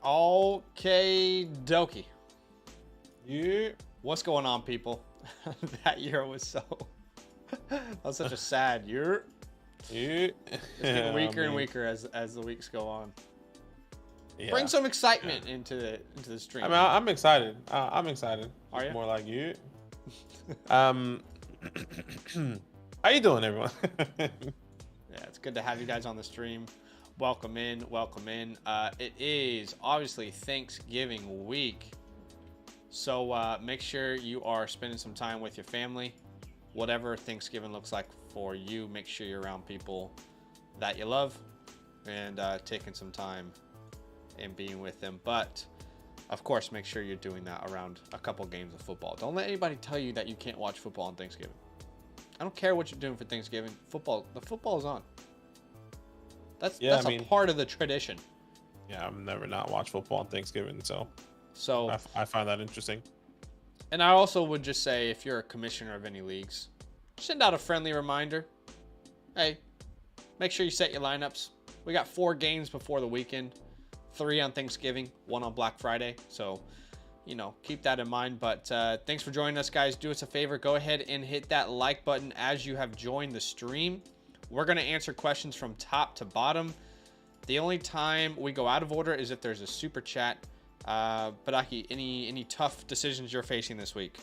Okay, dokie. Yeah. What's going on, people? That year was so. That was such a sad year. Yeah. It's getting weaker and weaker as the weeks go on. Bring some excitement into the stream. I mean, I'm excited. I'm excited. Are you? More like you. How you doing, everyone? Yeah, it's good to have you guys on the stream. Welcome in, welcome in. It is obviously Thanksgiving week, so make sure you are spending some time with your family. Whatever Thanksgiving looks like for you, make sure you're around people that you love and taking some time and being with them. But of course, make sure you're doing that around a couple games of football. Don't let anybody tell you that you can't watch football on Thanksgiving. I don't care what you're doing for Thanksgiving. The football is on. That's a part of the tradition. Yeah, I've never not watched football on Thanksgiving, so I find that interesting. And I also would just say, if you're a commissioner of any leagues, send out a friendly reminder. Hey, make sure you set your lineups. We got 4 games before the weekend, 3 on Thanksgiving, 1 on Black Friday. So, keep that in mind. But thanks for joining us, guys. Do us a favor. Go ahead and hit that like button as you have joined the stream. We're going to answer questions from top to bottom. The only time we go out of order is if there's a super chat. But Aki, any tough decisions you're facing this week?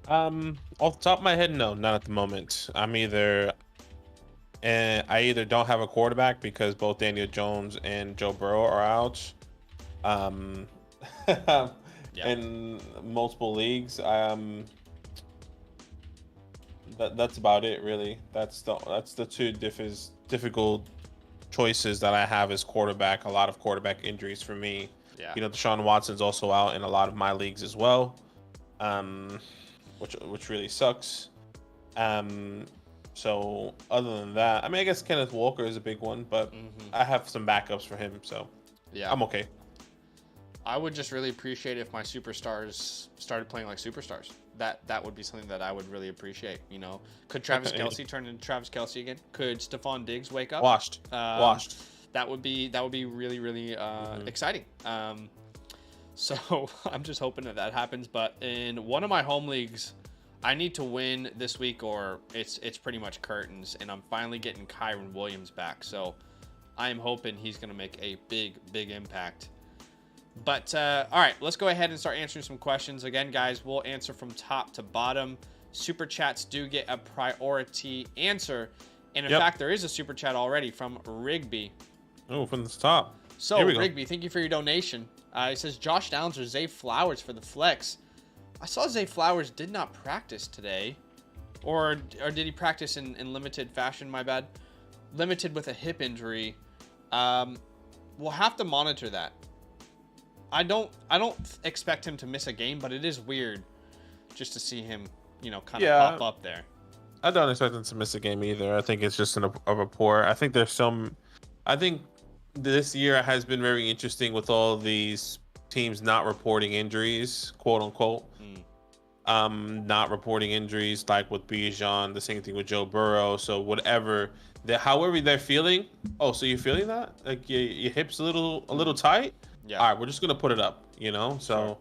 Off the top of my head, no, not at the moment. I either don't have a quarterback because both Daniel Jones and Joe Burrow are out. In multiple leagues. That's about it, really. That's the two difficult choices that I have as quarterback. A lot of quarterback injuries for me. Yeah. Deshaun Watson's also out in a lot of my leagues as well, which really sucks. So other than that, I guess Kenneth Walker is a big one, but I have some backups for him, so yeah, I'm okay. I would just really appreciate if my superstars started playing like superstars. That would be something that I would really appreciate. Could Travis Kelce turn into Travis Kelce again? Could Stephon Diggs wake up? Washed. That would be really really exciting. So I'm just hoping that happens. But in one of my home leagues, I need to win this week, or it's pretty much curtains. And I'm finally getting Kyren Williams back, so I am hoping he's going to make a big impact. But all right, let's go ahead and start answering some questions. Again, guys, we'll answer from top to bottom. Super chats do get a priority answer. And in fact, there is a super chat already from Rigby. Oh, from the top. So, Rigby, thank you for your donation. It says Josh Downs or Zay Flowers for the flex. I saw Zay Flowers did not practice today. Or did he practice in limited fashion? My bad. Limited with a hip injury. We'll have to monitor that. I don't expect him to miss a game, but it is weird just to see him, kind of pop up there. I don't expect him to miss a game either. I think it's just of a rapport. I think this year has been very interesting with all these teams not reporting injuries, quote unquote. Not reporting injuries, like with Bijan, the same thing with Joe Burrow. So however they're feeling. Oh, so you're feeling that? Like your hips a little tight? Yeah. All right, we're just gonna put it up, So,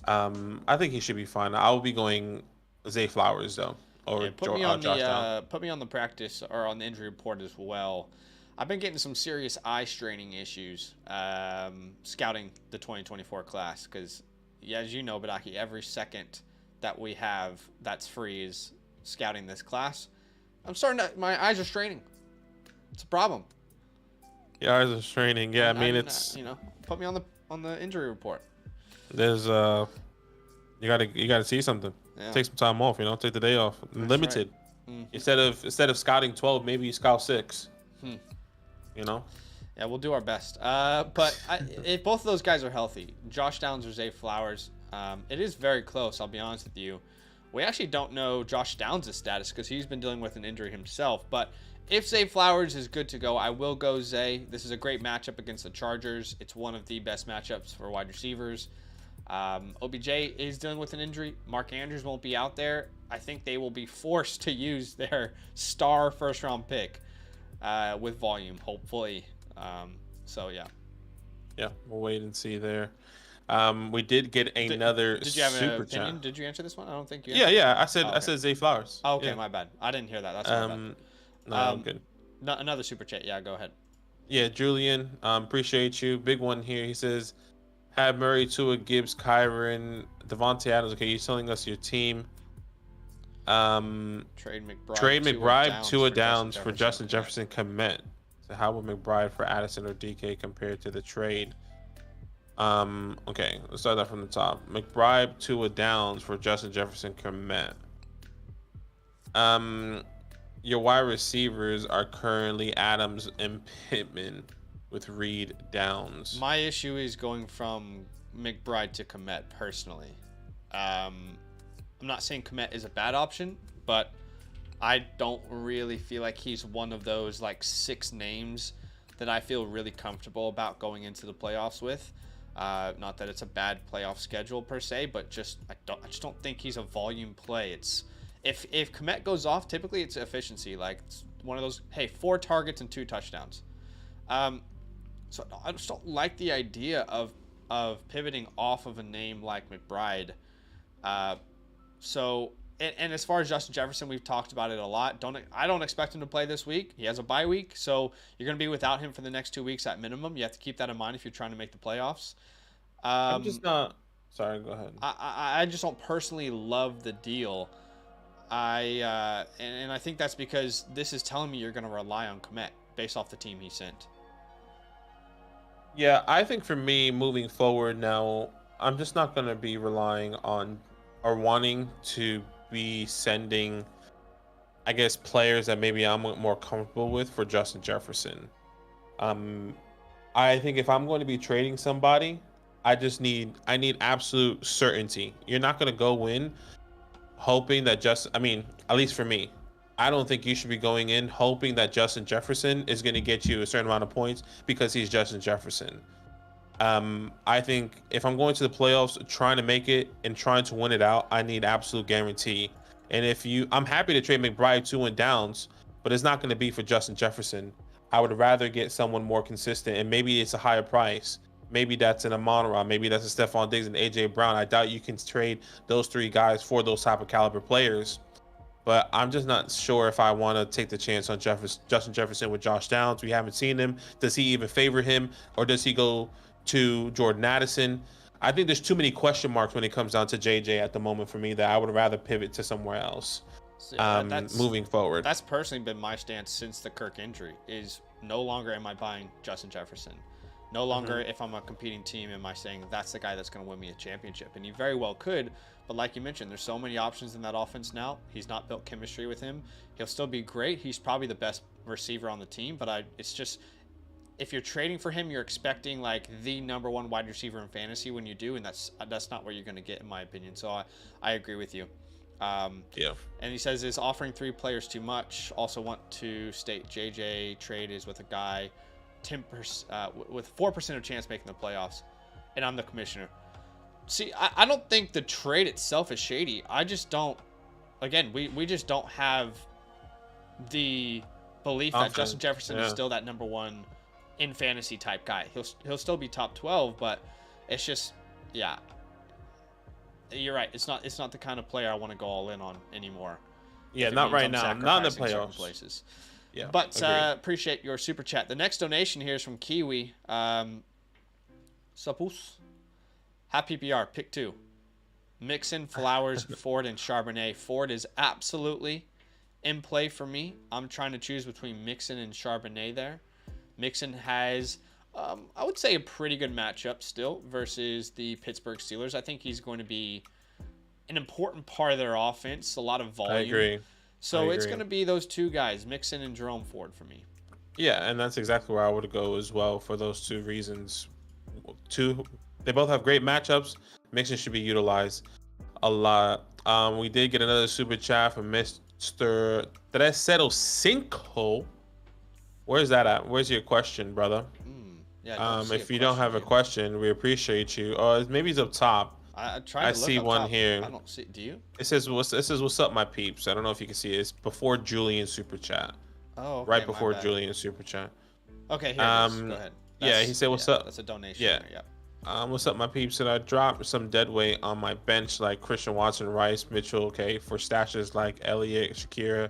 I think he should be fine. I will be going Zay Flowers though, or put me on the practice or on the injury report as well. I've been getting some serious eye straining issues scouting the 2024 class because, as you know, Badaki, every second that we have that's free is scouting this class. My eyes are straining. It's a problem. Your eyes are straining. Yeah, it's put me on the injury report. There's you gotta see something. Yeah. Take some time off. Take the day off. That's limited. Right. Instead of scouting 12, maybe you scout 6. Yeah, we'll do our best. But if both of those guys are healthy, Josh Downs or Zay Flowers, it is very close. I'll be honest with you. We actually don't know Josh Downs' status because he's been dealing with an injury himself, but. If Zay Flowers is good to go, I will go Zay. This is a great matchup against the Chargers. It's one of the best matchups for wide receivers. OBJ is dealing with an injury. Mark Andrews won't be out there. I think they will be forced to use their star first-round pick with volume, hopefully. So, yeah. Yeah, we'll wait and see there. We did get another Did you have an super opinion? chat. Did you answer this one? I don't think you Yeah, answered. yeah. Oh, I okay. said Zay Flowers. Oh, okay, Yeah. my bad. I didn't hear that. That's my bad. No, good. No, another super chat. Yeah, go ahead. Yeah, Julian, appreciate you. Big one here. He says, "Have Murray, Tua, Gibbs, Kyron, Devontae Adams." Okay, you're telling us your team. Trade McBride, Tua Downs for Justin commit. Jefferson commit. So how would McBride for Addison or DK compare to the trade? Okay, let's start that from the top. McBride, Tua Downs for Justin Jefferson commit. Your wide receivers are currently Adams and Pittman with Reed Downs. My issue is going from McBride to Kmet personally. I'm not saying Kmet is a bad option, but I don't really feel like he's one of those like 6 names that I feel really comfortable about going into the playoffs with. Not that it's a bad playoff schedule per se, but I just don't think he's a volume play. It's if Kmet goes off, typically it's efficiency. Like it's one of those, hey, 4 targets and 2 touchdowns. So I just don't like the idea of pivoting off of a name like McBride. And as far as Justin Jefferson, we've talked about it a lot. I don't expect him to play this week. He has a bye week, so you're going to be without him for the next 2 weeks at minimum. You have to keep that in mind if you're trying to make the playoffs. I'm just not. Sorry, go ahead. I just don't personally love the deal. And I think that's because this is telling me you're going to rely on Kmet based off the team he sent. Yeah, I think for me, moving forward now, I'm just not going to be relying on or wanting to be sending, I guess, players that maybe I'm more comfortable with for Justin Jefferson. I think if I'm going to be trading somebody, I need absolute certainty. You're not going to go in hoping that at least for me, I don't think you should be going in hoping that Justin Jefferson is going to get you a certain amount of points because he's Justin Jefferson. I think if I'm going to the playoffs, trying to make it and trying to win it out, I need absolute guarantee. And I'm happy to trade McBride, Tua, and Downs, but it's not going to be for Justin Jefferson. I would rather get someone more consistent, and maybe it's a higher price. Maybe that's an Amon-Ra, maybe that's a Stephon Diggs and AJ Brown. I doubt you can trade those 3 guys for those type of caliber players. But I'm just not sure if I want to take the chance on Justin Jefferson with Josh Downs. We haven't seen him. Does he even favor him, or does he go to Jordan Addison? I think there's too many question marks when it comes down to JJ at the moment for me that I would rather pivot to somewhere else. Moving forward. That's personally been my stance since the Kirk injury. Is no longer am I buying Justin Jefferson. No longer, if I'm a competing team, am I saying that's the guy that's going to win me a championship. And he very well could, but like you mentioned, there's so many options in that offense now. He's not built chemistry with him. He'll still be great. He's probably the best receiver on the team, but it's just, if you're trading for him, you're expecting like the number 1 wide receiver in fantasy when you do, and that's not where you're going to get, in my opinion. So I agree with you. Yeah. And he says, is offering 3 players too much? Also want to state JJ trade is with a guy 10% with 4% of chance making the playoffs, and I'm the commissioner. See, I don't think the trade itself is shady. I just don't. Again, we just don't have the belief that Justin Jefferson is still that number 1 in fantasy type guy. He'll still be top 12, but it's just, yeah. You're right. It's not the kind of player I want to go all in on anymore. Yeah, not right now. Not in the playoffs. Places. Yeah, but appreciate your super chat. The next donation here is from Kiwi. Sapus. Happy PPR. Pick 2. Mixon, Flowers, Ford, and Charbonnet. Ford is absolutely in play for me. I'm trying to choose between Mixon and Charbonnet there. Mixon has, I would say, a pretty good matchup still versus the Pittsburgh Steelers. I think he's going to be an important part of their offense. A lot of volume. I agree. So it's going to be those 2 guys, Mixon and Jerome Ford, for me. Yeah, and that's exactly where I would go as well for those 2 reasons. They both have great matchups. Mixon should be utilized a lot. We did get another super chat from Mr. Tresero Cinco. Where's that at? Where's your question, brother? Yeah. If you don't have a question, we appreciate you. Maybe it's up top. I see one top. here. I don't see. Do you? It says what's up, my peeps. I don't know if you can see it. It's before Julian super chat. Oh, okay, right before Julian super chat. Okay, here it is. Go ahead. Yeah, he said, "What's up?" That's a donation. Yeah. There, yep. What's up, my peeps? Said I dropped some dead weight on my bench like Christian Watson, Rice, Mitchell. Okay, for stashes like Elliott, Shakira.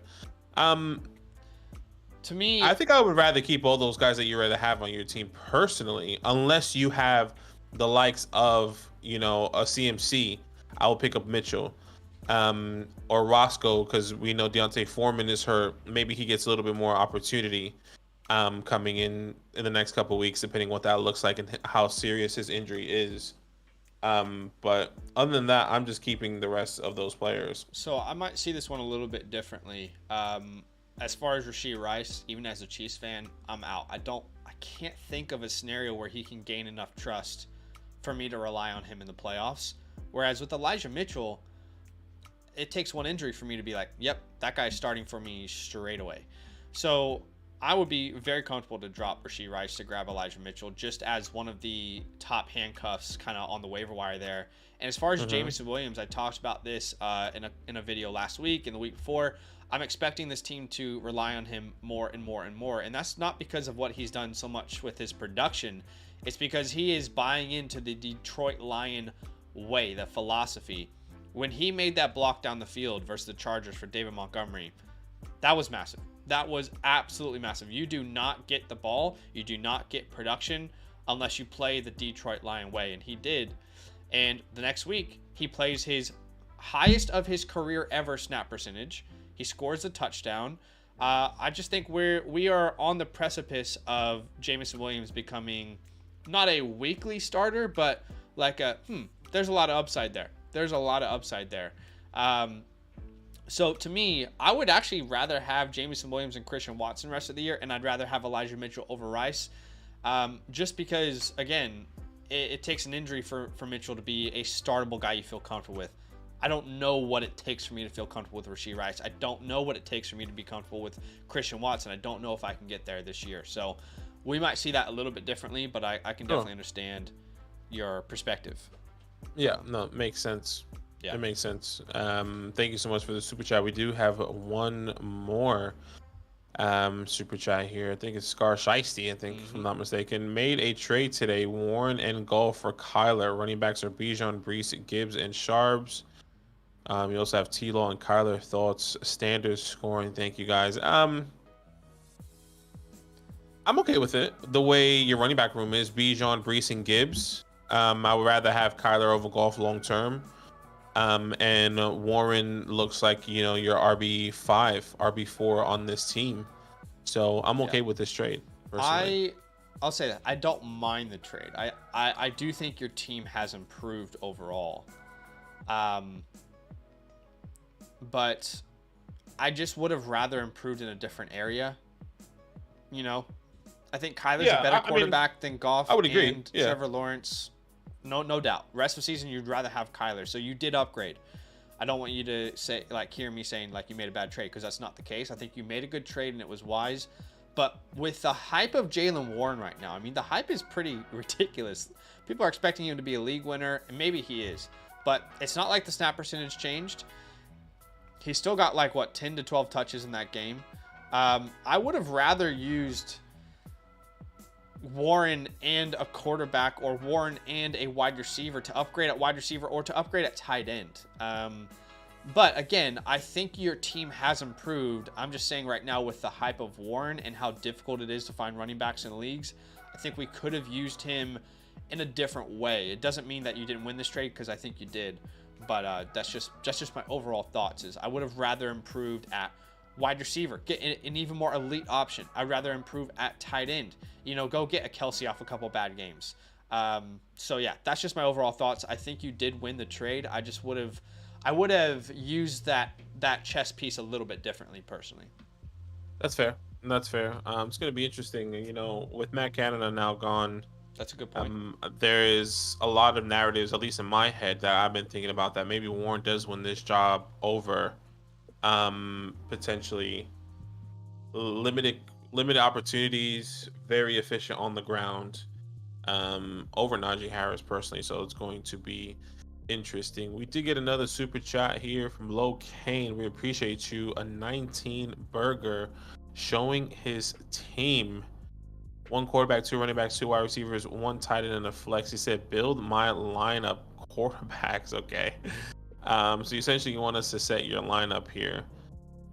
To me, I think I would rather keep all those guys that you rather have on your team personally, unless you have the likes of a CMC. I will pick up Mitchell, or Roscoe, because we know Deontay Foreman is hurt. Maybe he gets a little bit more opportunity coming in the next couple of weeks, depending what that looks like and how serious his injury is. But other than that, I'm just keeping the rest of those players. So I might see this one a little bit differently. As far as Rashee Rice, even as a Chiefs fan, I'm out. I can't think of a scenario where he can gain enough trust for me to rely on him in the playoffs. Whereas with Elijah Mitchell, it takes one injury for me to be like, yep, that guy's starting for me straight away. So I would be very comfortable to drop Rashee Rice to grab Elijah Mitchell just as one of the top handcuffs kind of on the waiver wire there. And as far as Jameson Williams, I talked about this in a video last week and the week before. I'm expecting this team to rely on him more and more and more. And that's not because of what he's done so much with his production. It's because he is buying into the Detroit Lion way, the philosophy. When he made that block down the field versus the Chargers for David Montgomery, that was massive. That was absolutely massive. You do not get the ball. You do not get production unless you play the Detroit Lion way. And he did. And the next week, he plays his highest of his career ever snap percentage. He scores a touchdown. I just think we are on the precipice of Jameson Williams becoming not a weekly starter, but like there's a lot of upside there. So to me, I would actually rather have Jameson Williams and Christian Watson rest of the year, and I'd rather have Elijah Mitchell over Rice, just because, again, it takes an injury for Mitchell to be a startable guy you feel comfortable with. I don't know what it takes for me to feel comfortable with Rashee Rice. I don't know what it takes for me to be comfortable with Christian Watson. I don't know if I can get there this year. So we might see that a little bit differently, but I can definitely understand your perspective. Yeah, no, it makes sense. Yeah. It makes sense. Thank you so much for the super chat. We do have one more super chat here. I think it's Scar Shiesty, if I'm not mistaken. Made a trade today. Warren and Golf for Kyler. Running backs are Bijan, Brees, Gibbs, and Sharps. You also have T-Law and Kyler. Thoughts, standard scoring. Thank you, guys. I'm okay with it. The way your running back room is, Bijan, Brees, and Gibbs. I would rather have Kyler over Golf long term. And Warren looks like, your RB5, RB4 on this team. So I'm okay with this trade, personally. I'll say that. I don't mind the trade. I do think your team has improved overall. But I just would have rather improved in a different area. I think Kyler's a better quarterback than Goff. I would agree. And Trevor Lawrence. No doubt. Rest of the season, you'd rather have Kyler. So you did upgrade. I don't want you to hear me saying you made a bad trade, because that's not the case. I think you made a good trade and it was wise. But with the hype of Jaylen Warren right now, the hype is pretty ridiculous. People are expecting him to be a league winner, and maybe he is. But it's not like the snap percentage changed. He's still got 10 to 12 touches in that game. I would have rather used Warren and a quarterback, or Warren and a wide receiver, to upgrade at wide receiver or to upgrade at tight end. But again, I think your team has improved. I'm just saying right now, with the hype of Warren and how difficult it is to find running backs in leagues, I think we could have used him in a different way. It doesn't mean that you didn't win this trade, because I think you did. But that's just my overall thoughts. Is I would have rather improved at wide receiver, get an even more elite option. I'd rather improve at tight end. Go get a Kelsey off a couple bad games. So yeah, that's just my overall thoughts. I think you did win the trade. I would have used that chess piece a little bit differently, personally. That's fair. It's going to be interesting. With Matt Canada now gone. That's a good point. There is a lot of narratives, at least in my head, that I've been thinking about, that maybe Warren does win this job over potentially limited opportunities, very efficient on the ground, over Najee Harris personally. So it's going to be interesting. We did get another super chat here from Lo Kane. We appreciate you. A 19 burger showing his team. 1 quarterback, 2 running backs, 2 wide receivers, 1 tight end, and a flex. He said, build my lineup quarterbacks. Okay. So essentially, you want us to set your lineup here.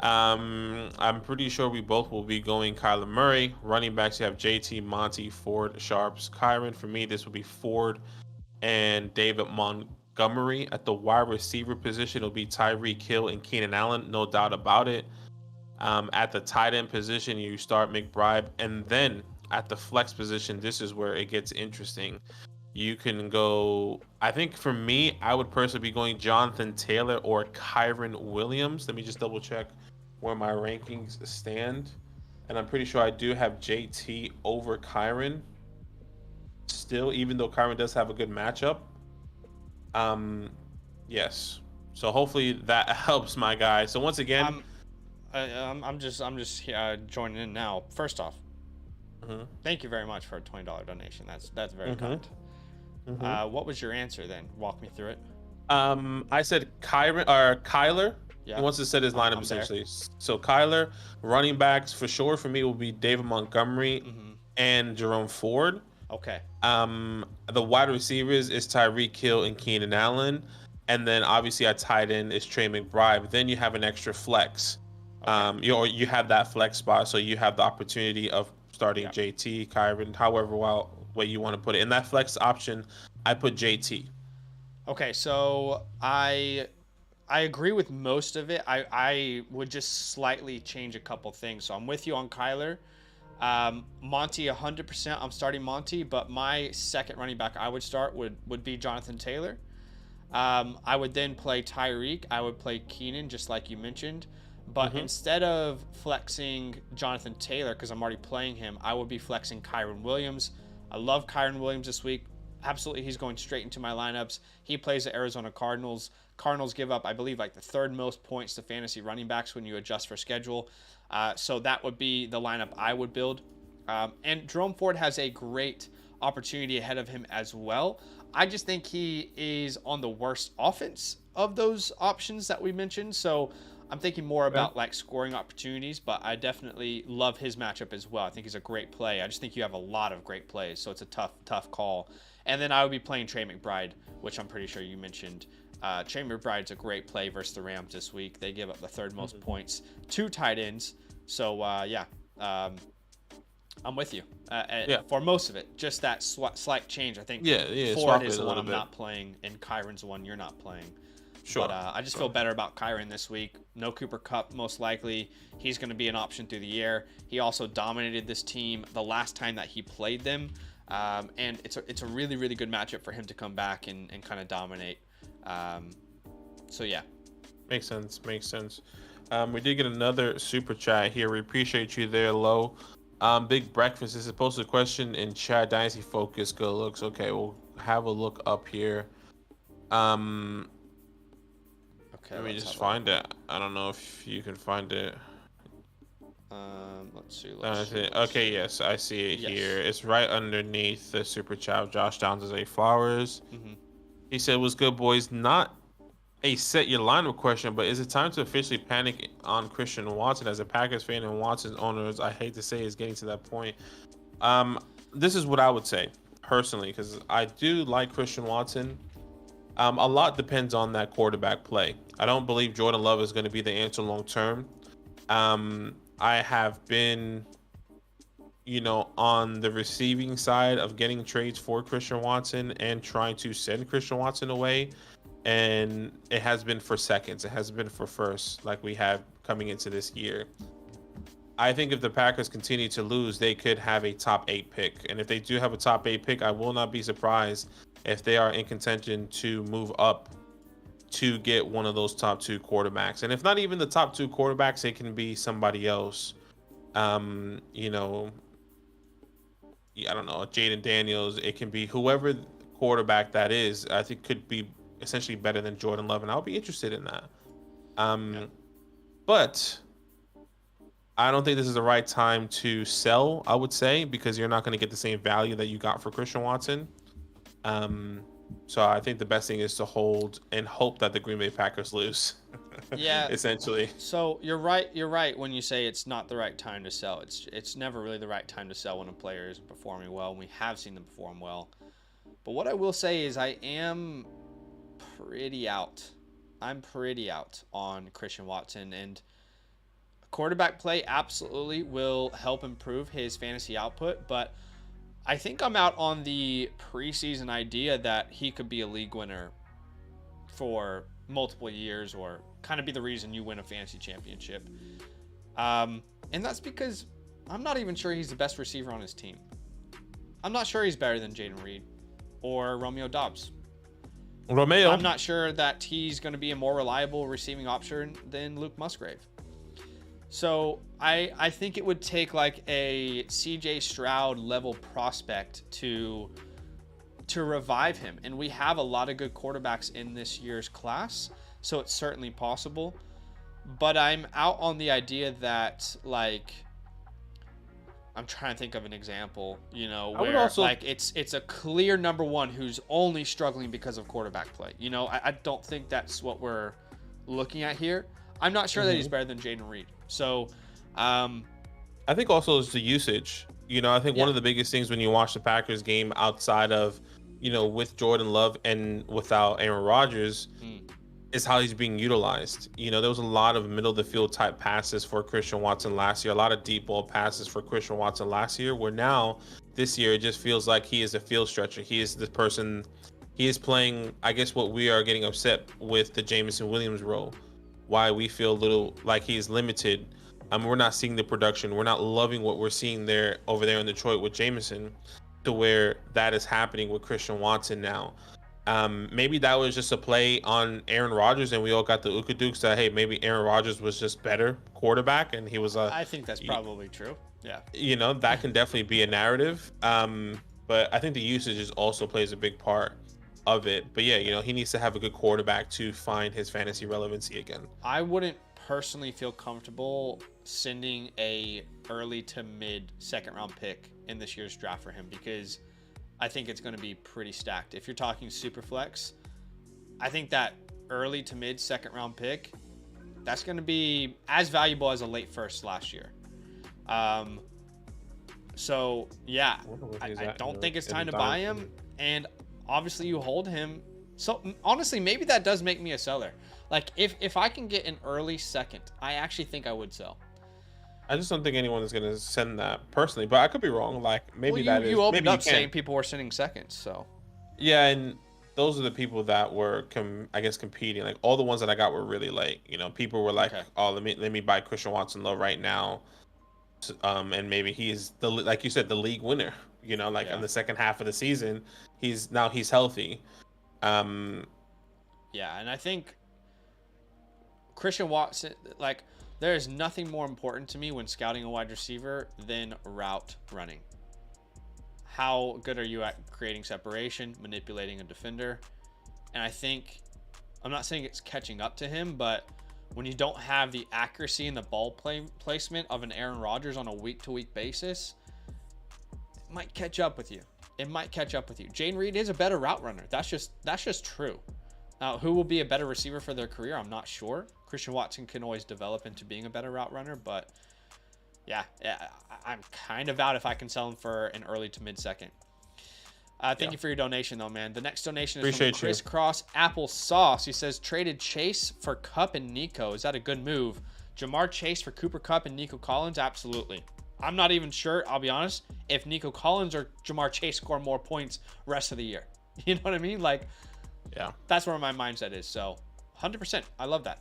I'm pretty sure we both will be going Kyler Murray. Running backs, you have JT, Monty, Ford, Sharps, Kyron. For me, this will be Ford and David Montgomery. At the wide receiver position, it'll be Tyreek Hill and Keenan Allen, no doubt about it. At the tight end position, you start McBride. And then at the flex position, this is where it gets interesting. You can go, I think for me, I would personally be going Jonathan Taylor or Kyron Williams. Let me just double check where my rankings stand. And I'm pretty sure I do have JT over Kyron still, even though Kyron does have a good matchup. Yes. So hopefully that helps my guy. So once again, I'm just joining in now. First off, thank you very much for a $20 donation. That's very kind. What was your answer then? Walk me through it. I said Kyler. Yeah. He wants to set his lineup essentially. So Kyler, running backs for sure for me will be David Montgomery and Jerome Ford. Okay. The wide receivers is Tyreek Hill and Keenan Allen, and then obviously at tight end is Trey McBride. But then you have an extra flex. Okay. You have that flex spot, so you have the opportunity of starting JT, Kyron, however way you want to put it. In that flex option, I put JT. Okay, so I agree with most of it. I would just slightly change a couple things. So I'm with you on Kyler. Monty, 100%. I'm starting Monty, but my second running back I would start would be Jonathan Taylor. I would then play Tyreek. I would play Keenan, just like you mentioned. But instead of flexing Jonathan Taylor, because I'm already playing him, I would be flexing Kyron Williams. I love Kyron Williams this week. Absolutely, he's going straight into my lineups. He plays the Arizona Cardinals. Cardinals give up, I believe, like the third most points to fantasy running backs when you adjust for schedule. So that would be the lineup I would build. And Jerome Ford has a great opportunity ahead of him as well. I just think he is on the worst offense of those options that we mentioned. So I'm thinking more about like scoring opportunities, but I definitely love his matchup as well. I think he's a great play. I just think you have a lot of great plays, so it's a tough call. And then I would be playing Trey McBride, which I'm pretty sure you mentioned. Trey McBride's a great play versus the Rams this week. They give up the third most points to tight ends. So, I'm with you for most of it. Just that slight change. I think Ford is the one I'm not playing, and Kyron's the one you're not playing. Sure. But I just feel better about Kyron this week. No Cooper Kupp, most likely. He's going to be an option through the air. He also dominated this team the last time that he played them. And it's a really, really good matchup for him to come back and kind of dominate. So, yeah. Makes sense. We did get another super chat here. We appreciate you there, Lo. Big Breakfast is supposed to question in chat. Dynasty Focus, good looks. Okay, we'll have a look up here. Okay, let me just find it. I don't know if you can find it. Let's see. Okay, yes, I see it here. It's right underneath the super chat. Josh Downs is Flowers. He said, "What's good, boys? Not a set your lineup question, but is it time to officially panic on Christian Watson? As a Packers fan and Watson's owners, I hate to say is getting to that point." This is what I would say personally, because I do like Christian Watson. A lot depends on that quarterback play. I don't believe Jordan Love is going to be the answer long term. I have been, on the receiving side of getting trades for Christian Watson and trying to send Christian Watson away. And it has been for seconds. It hasn't been for firsts like we have coming into this year. I think if the Packers continue to lose, they could have a top 8 pick. And if they do have a top 8 pick, I will not be surprised if they are in contention to move up to get one of those top 2 quarterbacks. And if not even the top 2 quarterbacks, it can be somebody else. I don't know, Jaden Daniels. It can be whoever quarterback that is. I think could be essentially better than Jordan Love, and I'll be interested in that. But I don't think this is the right time to sell, I would say, because you're not going to get the same value that you got for Christian Watson. So I think the best thing is to hold and hope that the Green Bay Packers lose. Yeah. Essentially. So you're right. You're right when you say it's not the right time to sell. It's never really the right time to sell when a player isn't performing well. And we have seen them perform well. But what I will say is I am pretty out. I'm pretty out on Christian Watson, and quarterback play absolutely will help improve his fantasy output, but I think I'm out on the preseason idea that he could be a league winner for multiple years or kind of be the reason you win a fantasy championship. And that's because I'm not even sure he's the best receiver on his team. I'm not sure he's better than Jayden Reed or Romeo Doubs. I'm not sure that he's going to be a more reliable receiving option than Luke Musgrave. So I think it would take like a CJ Stroud level prospect to revive him. And we have a lot of good quarterbacks in this year's class, so it's certainly possible. But I'm out on the idea that, like, I'm trying to think of an example, you know, where like it's a clear number one who's only struggling because of quarterback play. You know, I don't think that's what we're looking at here. I'm not sure that he's better than Jayden Reed. So I think also is the usage. You know, I think one of the biggest things when you watch the Packers game outside of, you know, with Jordan Love and without Aaron Rodgers is how he's being utilized. You know, there was a lot of middle of the field type passes for Christian Watson last year, a lot of deep ball passes for Christian Watson last year, where now this year it just feels like he is a field stretcher. He is the person, he is playing, I guess what we are getting upset with the Jameson Williams role, why we feel a little like he's limited. We're not seeing the production. We're not loving what we're seeing there over there in Detroit with Jameson, to where that is happening with Christian Watson now. Maybe that was just a play on Aaron Rodgers, and we all got the Ukadukes that, hey, maybe Aaron Rodgers was just better quarterback, and he was I think that's probably true. Yeah. You know, that can definitely be a narrative. But I think the usage also plays a big part of it. But yeah, you know, he needs to have a good quarterback to find his fantasy relevancy again. I wouldn't personally feel comfortable sending a early to mid second round pick in this year's draft for him, because I think it's going to be pretty stacked. If you're talking super flex, I think that early to mid second round pick, that's going to be as valuable as a late first last year. So yeah, I don't think it's time to buy him. And obviously you hold him. So honestly, maybe that does make me a seller. Like if I can get an early second, I actually think I would sell. I just don't think anyone is going to send that personally, but I could be wrong. Like maybe you opened up saying people were sending seconds, so yeah, and those are the people that were I guess competing. Like all the ones that I got were really late. You know, people were like, "Oh, let me buy Christian Watson low right now," and maybe he's like you said, the league winner. You know, like in the second half of the season, he's healthy. Yeah, and I think Christian Watson, like, there is nothing more important to me when scouting a wide receiver than route running. How good are you at creating separation, manipulating a defender? And I think, I'm not saying it's catching up to him, but when you don't have the accuracy and the ball placement of an Aaron Rodgers on a week-to-week basis, it might catch up with you. Jayden Reed is a better route runner. That's just true. Now, who will be a better receiver for their career? I'm not sure. Christian Watson can always develop into being a better route runner, but yeah, I'm kind of out if I can sell him for an early to mid second. Thank you for your donation, though, man. The next donation is from Chris Cross Applesauce. He says, traded Chase for Kupp and Nico. Is that a good move? Jamar Chase for Cooper Kupp and Nico Collins? Absolutely. I'm not even sure, I'll be honest, if Nico Collins or Jamar Chase score more points rest of the year. You know what I mean? Like, yeah, that's where my mindset is. So 100%. I love that.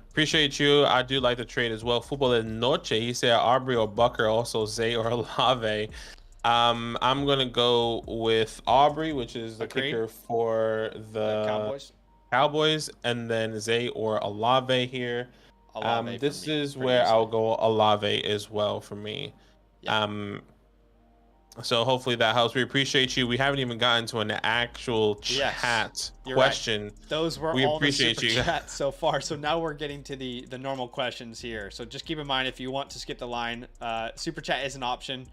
Appreciate you. I do like the trade as well. Football de Noche. He said Aubrey or Bucker, also Zay or Olave. I'm gonna go with Aubrey, which is the kicker for the Cowboys, and then Zay or Olave here. This is where I'll go Olave as well for me. Yeah. So hopefully that helps. We appreciate you. We haven't even gotten to an actual chat question. Right. Those were all the super chats so far. So now we're getting to the normal questions here. So just keep in mind, if you want to skip the line, super chat is an option.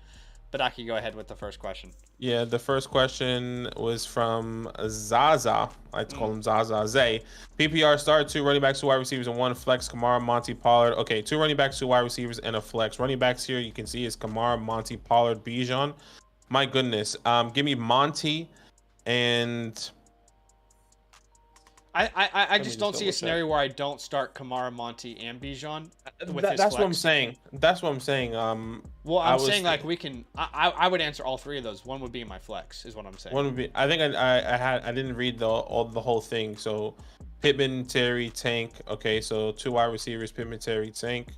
But I can go ahead with the first question. Yeah, the first question was from Zaza. I like to call him Zaza. Zay. PPR start, 2 running backs, 2 wide receivers, and 1 flex. Kamara, Monty, Pollard. Okay, 2 running backs, 2 wide receivers, and a flex. Running backs here, you can see is Kamara, Monty, Pollard, Bijan. My goodness. Give me Monty and... I just don't see a scenario where I don't start Kamara, Monty, and Bijan with his That's flex. what I'm saying. That's what I'm saying. Well, I'm saying like we can. I would answer all 3 of those. One would be my flex, is what I'm saying. One would be. I think I didn't read the whole thing. So, Pittman, Terry, Tank. Okay, so 2 wide receivers: Pittman, Terry, Tank,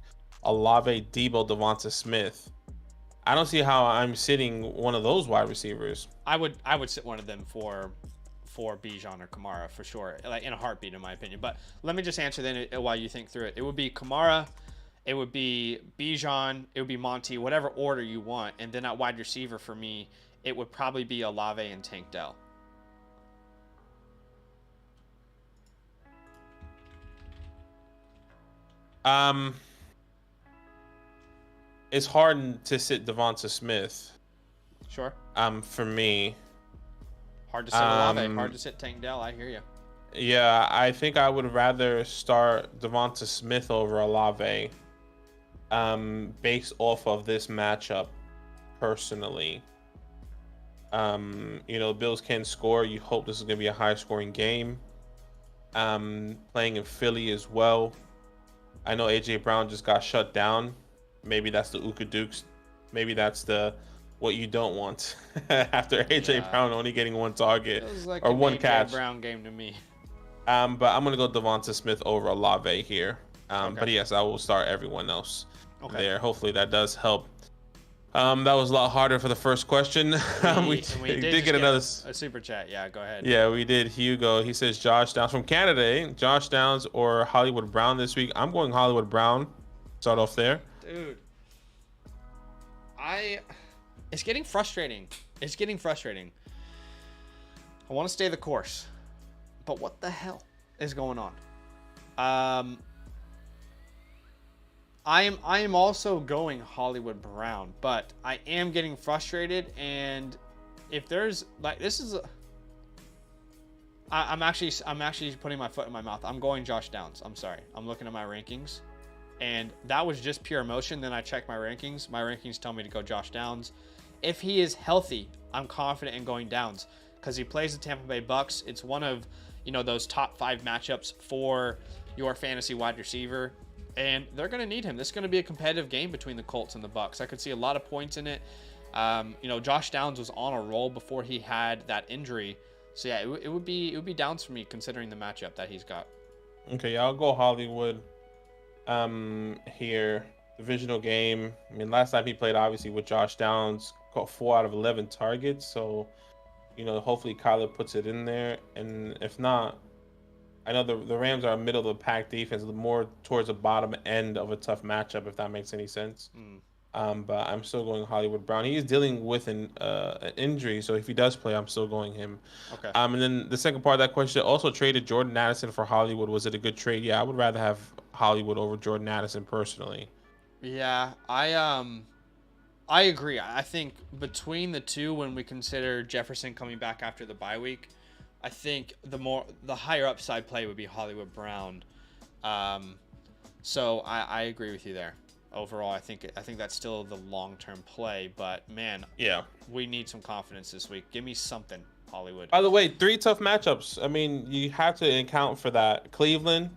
Olave, Debo, Devonta Smith. I don't see how I'm sitting one of those wide receivers. I would sit one of them for Bijan or Kamara for sure, like in a heartbeat, in my opinion. But let me just answer then while you think through it. It would be Kamara, it would be Bijan, it would be Monty, whatever order you want, and then at wide receiver for me, it would probably be Olave and Tank Dell. It's hard to sit Devonta Smith. Sure. For me. Hard to sit Olave, hard to sit Tank Dell. I hear you. Yeah, I think I would rather start Devonta Smith over Olave, based off of this matchup, personally. Bills can score. You hope this is going to be a high-scoring game. Playing in Philly as well. I know A.J. Brown just got shut down. Maybe that's the Ooka Dukes. Maybe that's the... what you don't want after AJ Brown only getting 1 target like or 1 catch. AJ Brown game to me. But I'm gonna go Devonta Smith over Olave here. Okay. But yes, I will start everyone else there. Hopefully that does help. That was a lot harder for the first question. We did get a super chat. Yeah, go ahead. Yeah, we did. Hugo, he says Josh Downs from Canada. Eh? Josh Downs or Hollywood Brown this week. I'm going Hollywood Brown. Start off there. Dude, it's getting frustrating. It's getting frustrating. I want to stay the course, but what the hell is going on? I am also going Hollywood Brown, but I am getting frustrated. And if there's like I'm actually putting my foot in my mouth. I'm going Josh Downs. I'm sorry. I'm looking at my rankings, and that was just pure emotion. Then I checked my rankings. My rankings tell me to go Josh Downs. If he is healthy, I'm confident in going Downs because he plays the Tampa Bay Bucks. It's one of, those top 5 matchups for your fantasy wide receiver, and they're going to need him. This is going to be a competitive game between the Colts and the Bucks. I could see a lot of points in it. Josh Downs was on a roll before he had that injury. So yeah, it would be Downs for me considering the matchup that he's got. Okay, I'll go Hollywood here. Divisional game. I mean, last time he played, obviously, with Josh Downs, got 4 out of 11 targets. So, hopefully Kyler puts it in there. And if not, I know the Rams are a middle of the pack defense, more towards the bottom end of a tough matchup, if that makes any sense. But I'm still going Hollywood Brown. He is dealing with an injury, so if he does play, I'm still going him. Okay. And then the second part of that question, also traded Jordan Addison for Hollywood. Was it a good trade? Yeah, I would rather have Hollywood over Jordan Addison personally. Yeah, I agree. I think between the two, when we consider Jefferson coming back after the bye week, I think the higher upside play would be Hollywood Brown. So I agree with you there. Overall, I think that's still the long-term play, but man, yeah, we need some confidence this week. Give me something, Hollywood. By the way, 3 tough matchups. I mean, you have to account for that. Cleveland,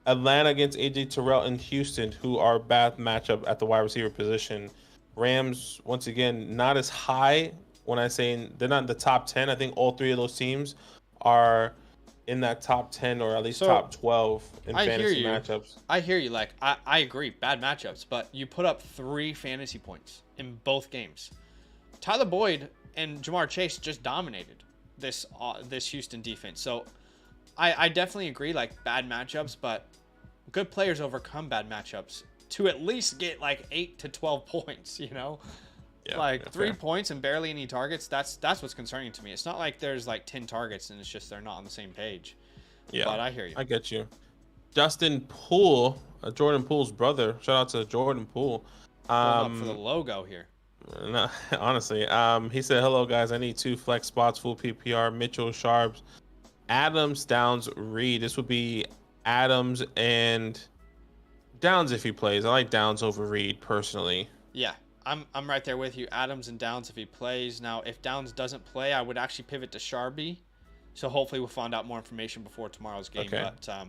Atlanta against AJ Terrell, and Houston, who are bad matchup at the wide receiver position. Rams, once again, not as high when I say they're not in the top 10. I think all 3 of those teams are in that top 10 or at least top 12 in fantasy matchups. I hear you. Like, I agree. Bad matchups, but you put up 3 fantasy points in both games. Tyler Boyd and Jamar Chase just dominated this Houston defense. So I definitely agree, like, bad matchups, but good players overcome bad matchups to at least get like 8 to 12 points, Yeah, like 3 points and barely any targets. That's what's concerning to me. It's not like there's like 10 targets and it's just they're not on the same page. Yeah, but I hear you. I get you. Justin Poole, Jordan Poole's brother. Shout out to Jordan Poole. Up for the logo here. No, honestly. He said, "Hello guys, I need 2 flex spots, full PPR. Mitchell, Sharps, Adams, Downs, Reed. This would be Adams and Downs if he plays. I like Downs over Reed personally. Yeah, I'm right there with you. Adams and Downs if he plays. Now, if Downs doesn't play, I would actually pivot to Sharby. So hopefully we'll find out more information before tomorrow's game. Okay. But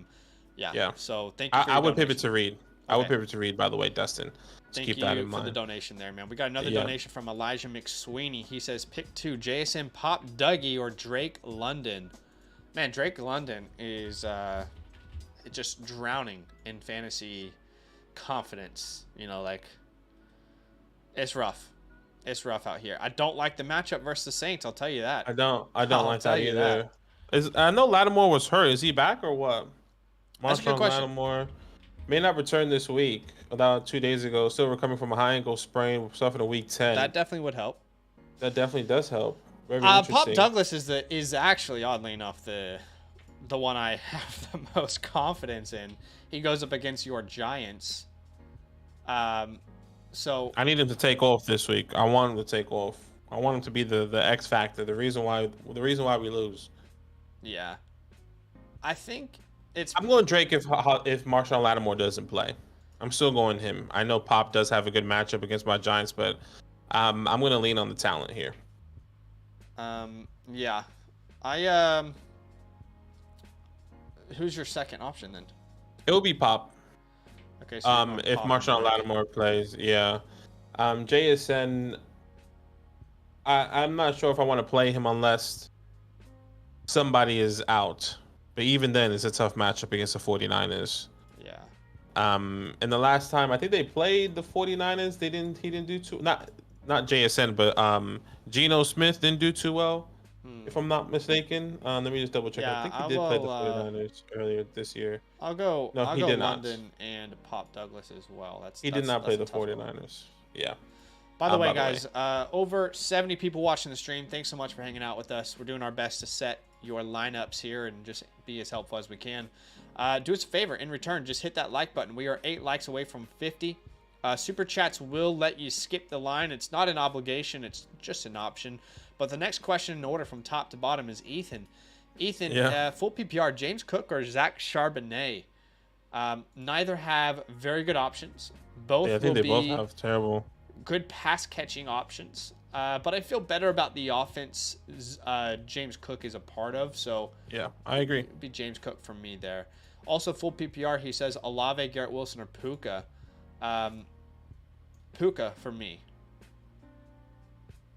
yeah. Yeah. So thank you. For I your would pivot donation. to Reed. I would pivot to Reed, by the way, Dustin. Thank keep you that in for mind. the donation there, man. We got another donation from Elijah McSweeney. He says, pick 2, JSN Pop Dougie or Drake London. Man, Drake London is just drowning in fantasy confidence. You know, like, it's rough. It's rough out here. I don't like the matchup versus the Saints. I'll tell you that. I don't like that either. That. I know Lattimore was hurt. Is he back or what? That's a good question. Lattimore may not return this week. About 2 days ago, still recovering from a high ankle sprain, suffered in week 10. That definitely would help. That definitely does help. Very interesting. Pop Douglas is actually, oddly enough, the one I have the most confidence in. He goes up against your Giants. So I need him to take off this week. I want him to take off. I want him to be the X factor, the reason why we lose. Yeah, I think it's. I'm going Drake if Marshawn Lattimore doesn't play. I'm still going him. I know Pop does have a good matchup against my Giants, but I'm going to lean on the talent here. Yeah, who's your second option then? It will be Pop. Okay. So if Marshawn Lattimore plays, yeah. JSN. I'm not sure if I want to play him unless somebody is out. But even then, it's a tough matchup against the 49ers. Yeah. And the last time I think they played the 49ers, he didn't do too not JSN, but Geno Smith didn't do too well, if I'm not mistaken. Let me just double check. Yeah, I think he did play the 49ers earlier this year. I'll go did London and Pop Douglas as well. He did not play the 49ers. Yeah. By the way, guys, over 70 people watching the stream. Thanks so much for hanging out with us. We're doing our best to set your lineups here and just be as helpful as we can. Do us a favor. In return, just hit that like button. We are 8 likes away from 50. Super chats will let you skip the line. It's not an obligation. It's just an option. But the next question in order from top to bottom is Ethan. Ethan, full PPR, James Cook or Zach Charbonnet? Neither have very good options. Both I think they both have terrible. Good pass catching options. But I feel better about the offense James Cook is a part of. So yeah, I agree. It'd be James Cook for me there. Also, full PPR, he says Olave, Garrett Wilson, or Puka. Puka for me.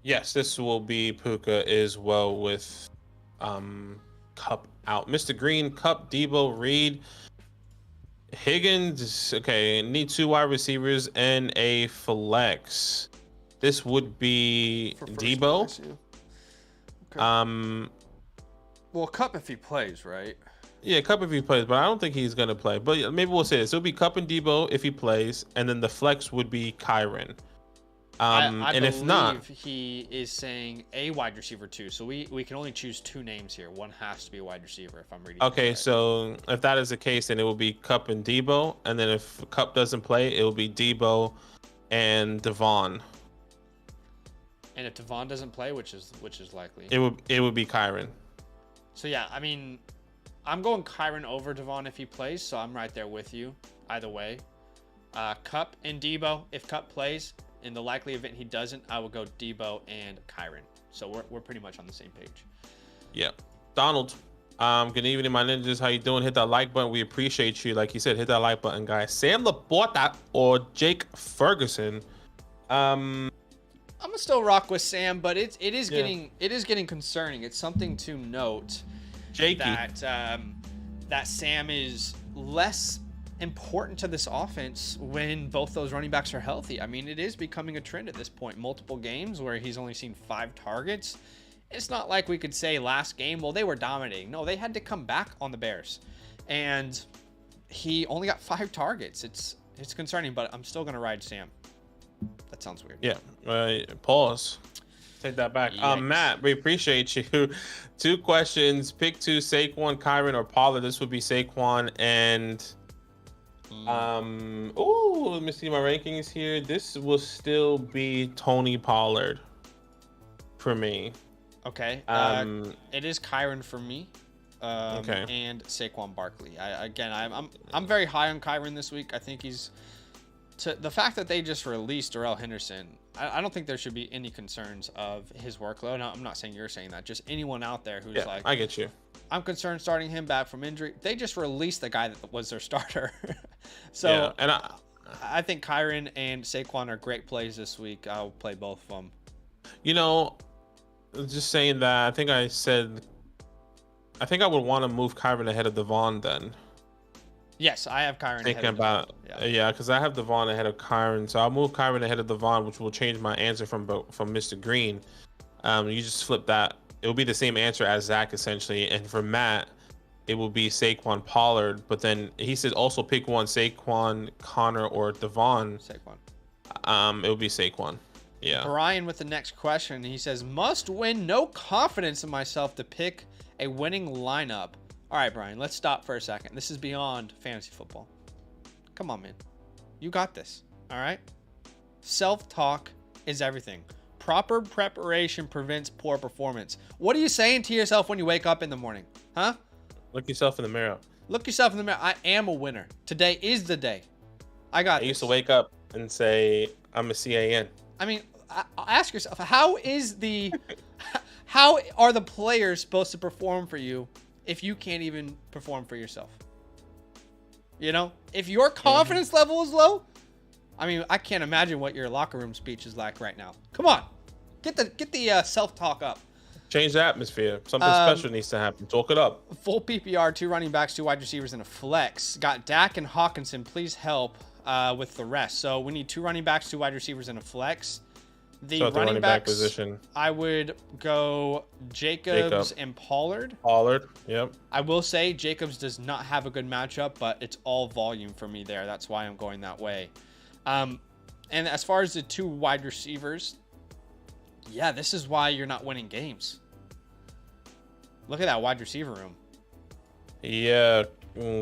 Yes, this will be Puka as well with Kupp out. Mr. Green, Kupp, Debo, Reed, Higgins. Okay, need 2 wide receivers and a flex. This would be Debo. Place, yeah. Okay. Well, Kupp if he plays, right? Yeah, Kupp if he plays, but I don't think he's gonna play. But maybe we'll say this: it'll be Kupp and Debo if he plays, and then the flex would be Kyren. I and if not, he is saying a wide receiver too. So we can only choose 2 names here. One has to be a wide receiver if I'm reading. Okay, right. So if that is the case, then it will be Kupp and Debo, and then if Kupp doesn't play, it will be Debo and Devon. And if Devon doesn't play, which is likely, it would be Kyren. So yeah, I mean, I'm going Kyren over Devon if he plays. So I'm right there with you either way. Kupp and Debo if Kupp plays. In the likely event he doesn't, I will go Debo and Kyren. So we're pretty much on the same page. Yeah. Donald, good evening, my ninjas. How you doing? Hit that like button. We appreciate you. Like you said, hit that like button, guys. Sam Laporta or Jake Ferguson. I'm gonna still rock with Sam, but it is getting concerning. It's something to note that Sam is less important to this offense when both those running backs are healthy. I mean, it is becoming a trend at this point. Multiple games where he's only seen 5 targets. It's not like we could say last game, well, they were dominating. No, they had to come back on the Bears. And he only got 5 targets. It's concerning, but I'm still going to ride Sam. That sounds weird. Yeah. Pause. Take that back. Matt, we appreciate you. 2 questions. Pick 2, Saquon, Kyren, or Pollard. This would be Saquon and Let me see my rankings here. This will still be Tony Pollard for me. Okay. It is Kyren for me. Okay. And Saquon Barkley. I'm very high on Kyren this week. I think he's the fact that they just released Darrell Henderson. I don't think there should be any concerns of his workload. Now, I'm not saying you're saying that. Just anyone out there who's like, I get you. I'm concerned starting him back from injury. They just released the guy that was their starter. So and I think Kyren and Saquon are great plays this week. I'll play both of them. You know, just saying that, I think I would want to move Kyren ahead of Devon then. Yes, I have Kyren Thinking about because I have Devon ahead of Kyren, so I'll move Kyren ahead of Devon, which will change my answer from Mr. Green. You just flip that; it will be the same answer as Zach essentially, and for Matt, it will be Saquon Pollard. But then he said also pick one: Saquon, Connor, or Devon. Saquon. It will be Saquon. Yeah. Brian with the next question. He says, "Must win. No confidence in myself to pick a winning lineup." All right, Brian, let's stop for a second. This is beyond fantasy football. Come on, man. You got this. All right? Self-talk is everything. Proper preparation prevents poor performance. What are you saying to yourself when you wake up in the morning? Huh? Look yourself in the mirror. Look yourself in the mirror. I am a winner. Today is the day. I used to wake up and say, I'm a CAN. I mean, ask yourself, how are the players supposed to perform for you if you can't even perform for yourself? You know, if your confidence level is low, I mean, I can't imagine what your locker room speech is like right now. Come on, get the self-talk up. Change the atmosphere. Something special needs to happen. Talk it up. Full PPR, 2 running backs, 2 wide receivers, and a flex. Got Dak and Hawkinson. Please help with the rest. So we need 2 running backs, 2 wide receivers, and a flex. The running back position, I would go Jacobs and Pollard. Yep. I will say Jacobs does not have a good matchup, but it's all volume for me there. That's why I'm going that way. And as far as the 2 wide receivers, yeah, this is why you're not winning games. Look at that wide receiver room. Yeah,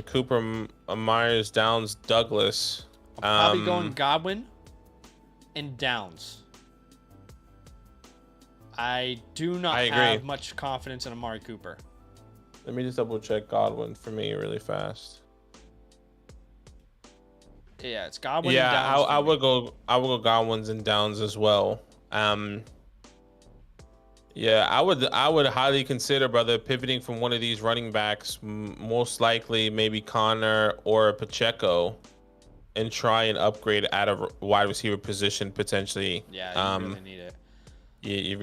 Cooper, Myers, Downs, Douglas. I'm probably going Godwin and Downs. I do not have much confidence in Amari Cooper. Let me just double check Godwin for me really fast. Yeah, it's Godwin. Yeah, and Downs I would go Godwin's and Downs as well. Yeah, I would highly consider, brother, pivoting from one of these running backs, most likely maybe Connor or Pacheco, and try and upgrade at a wide receiver position potentially. Yeah, you really need it. You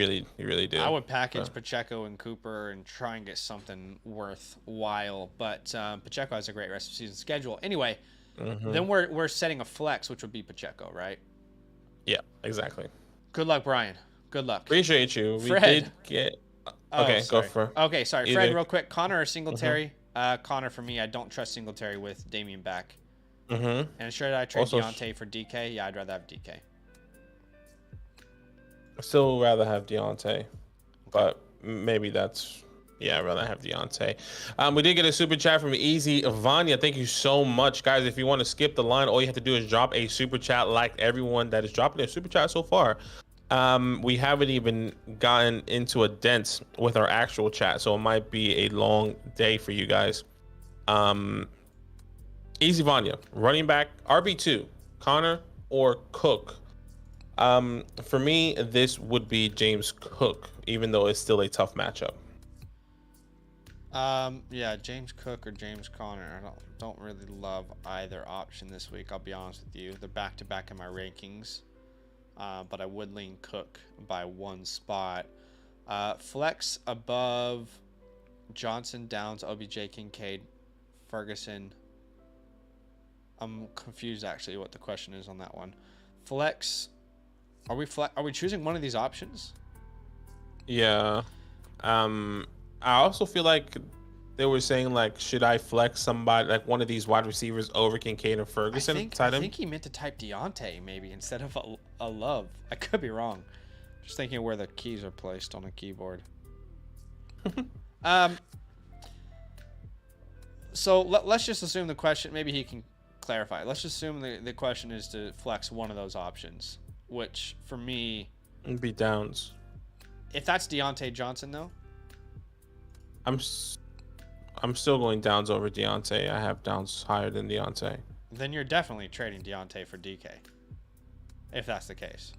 really do. I would package Pacheco and Cooper and try and get something worthwhile. But Pacheco has a great rest of season schedule. Anyway, then we're setting a flex, which would be Pacheco, right? Yeah, exactly. Good luck, Brian. Good luck. Appreciate you. Fred. We did get. Okay, go for. Okay, sorry, Fred. Real quick, Connor or Singletary? Connor for me. I don't trust Singletary with Damian back. And should I trade Deontay for DK? Yeah, I'd rather have DK. I still rather have Deontay, but maybe that's I'd rather have Deontay. We did get a super chat from Easy Vanya. Thank you so much, guys. If you want to skip the line, all you have to do is drop a super chat, like everyone that is dropping a super chat so far. We haven't even gotten into a dent with our actual chat, so it might be a long day for you guys. Easy Vanya, running back, RB2, Connor or Cook? For me, this would be James Cook, even though it's still a tough matchup. Yeah, James Cook or James Conner. I don't really love either option this week. I'll be honest with you. They're back to back in my rankings, but I would lean Cook by 1 spot. Flex above Johnson, Downs, OBJ, Kincaid, Ferguson. I'm confused actually what the question is on that one. Flex. Are we choosing one of these options? Yeah. I also feel like they were saying, like, should I flex somebody, like one of these wide receivers over Kincaid or Ferguson? I think he meant to type Deontay maybe instead of a Love. I could be wrong. Just thinking where the keys are placed on a keyboard. So let's just assume the question. Maybe he can clarify. Let's just assume the question is to flex one of those options, which for me, It'd be Downs. if that's Deontay Johnson though, I'm still going Downs over Deontay. I have Downs higher than Deontay. then you're definitely trading Deontay for DK. If that's the case,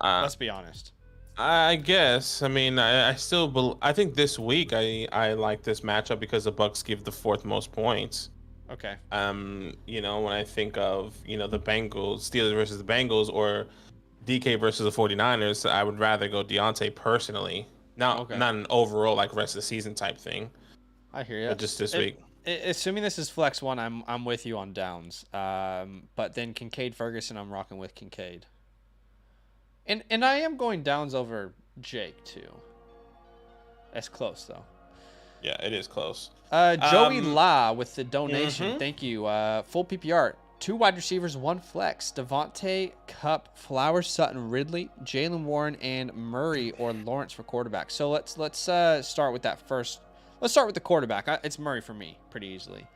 let's be honest. I guess. I mean, I think this week I like this matchup because the Bucks give the fourth most points. Okay. When I think of, the Bengals, Steelers versus the Bengals, or DK versus the 49ers, I would rather go Deontay personally. Not an overall like rest of the season type thing. I hear you. But just this week. Assuming this is flex one, I'm with you on Downs. But then Kincaid Ferguson, I'm rocking with Kincaid. And I am going Downs over Jake too. That's close though. Yeah, it is close. Joey La with the donation. Mm-hmm. Thank you. Full PPR. 2 wide receivers, 1 flex. Devontae, Kupp, Flowers, Sutton, Ridley, Jalen Warren, and Murray or Lawrence for quarterback. So let's start with that first. Let's start with the quarterback. It's Murray for me pretty easily.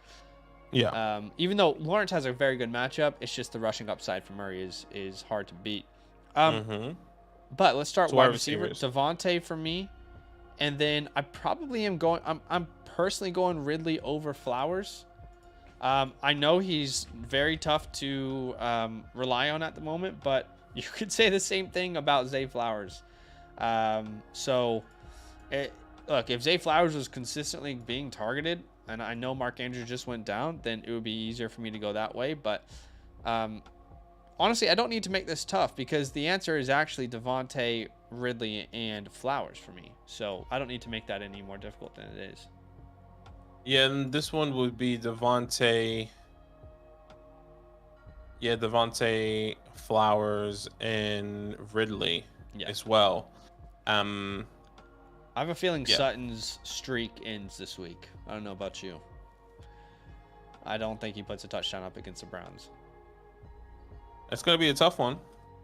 Yeah. Even though Lawrence has a very good matchup, it's just the rushing upside for Murray is hard to beat. But let's start wide receiver. Devontae for me. And then I probably am going. I'm personally going Ridley over Flowers. I know he's very tough to rely on at the moment, but you could say the same thing about Zay Flowers. Look, if Zay Flowers was consistently being targeted, and I know Mark Andrews just went down, then it would be easier for me to go that way. But honestly, I don't need to make this tough because the answer is actually Devontae, Ridley, and Flowers for me. So I don't need to make that any more difficult than it is. Yeah, and this one would be Devontae. Yeah, Devontae, Flowers, and Ridley as well. I have a feeling Sutton's streak ends this week. I don't know about you. I don't think he puts a touchdown up against the Browns. It's going to be a tough one,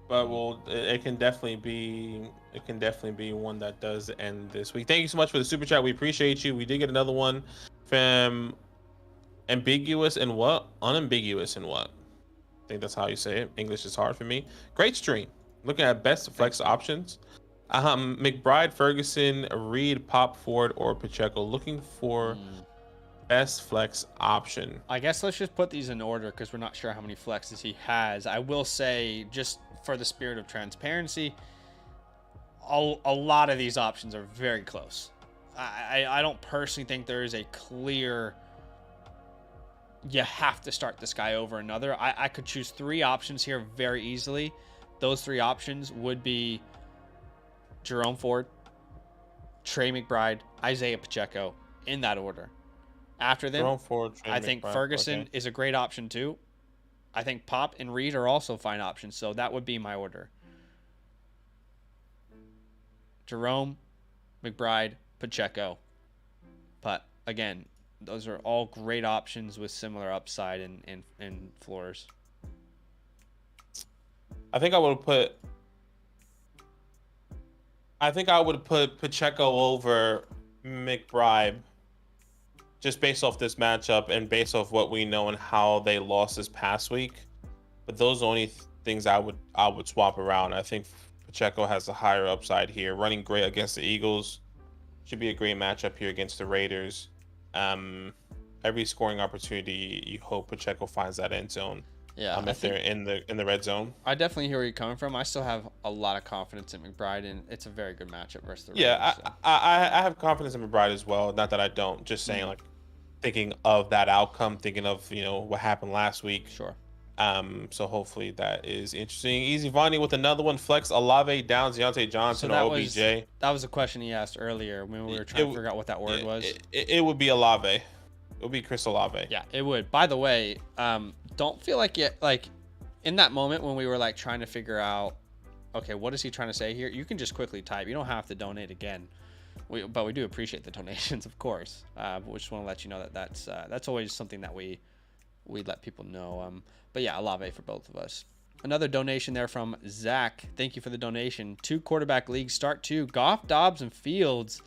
but it can definitely be one that does end this week. Thank you so much for the super chat. We appreciate you. We did get another one from Ambiguous and what? Unambiguous and what? I think that's how you say it. English is hard for me. Great stream. Looking at best flex options. McBride, Ferguson, Reed, Pop, Ford, or Pacheco. Looking for best flex option. I guess let's just put these in order because we're not sure how many flexes he has. I will say, just for the spirit of transparency, a lot of these options are very close. I don't personally think there is a clear, you have to start this guy over another. I could choose 3 options here very easily. Those 3 options would be Jerome Ford, Trey McBride, Isaiah Pacheco, in that order. After them, Jerome Ford, I think McBride, Ferguson is a great option too. I think Pop and Reed are also fine options, so that would be my order. Jerome, McBride, Pacheco. But again, those are all great options with similar upside and floors. I think I would put Pacheco over McBride just based off this matchup and based off what we know and how they lost this past week. But those are only things I would swap around. I think Pacheco has a higher upside here. Running great against the Eagles. Should be a great matchup here against the Raiders. Every scoring opportunity, you hope Pacheco finds that end zone. Yeah, if they're in the red zone. I definitely hear where you're coming from. I still have a lot of confidence in McBride, and it's a very good matchup versus the Raiders. Yeah, I have confidence in McBride as well. Not that I don't. Just saying, like, thinking of that outcome, thinking of what happened last week. Sure. So hopefully that is interesting. Easy Vonnie with another one. Flex Olave, Downs, Deontay Johnson, or OBJ. That was a question he asked earlier when we were trying to figure out what that word was. It would be Olave. It would be Chris Olave. Yeah, it would. By the way, don't feel like in that moment when we were like trying to figure out, okay, what is he trying to say here? You can just quickly type. You don't have to donate again. But we do appreciate the donations, of course. But we just want to let you know that that's always something that we let people know. But yeah, Olave for both of us. Another donation there from Zach. Thank you for the donation. 2 quarterback leagues, start 2. Goff, Dobbs, and Fields.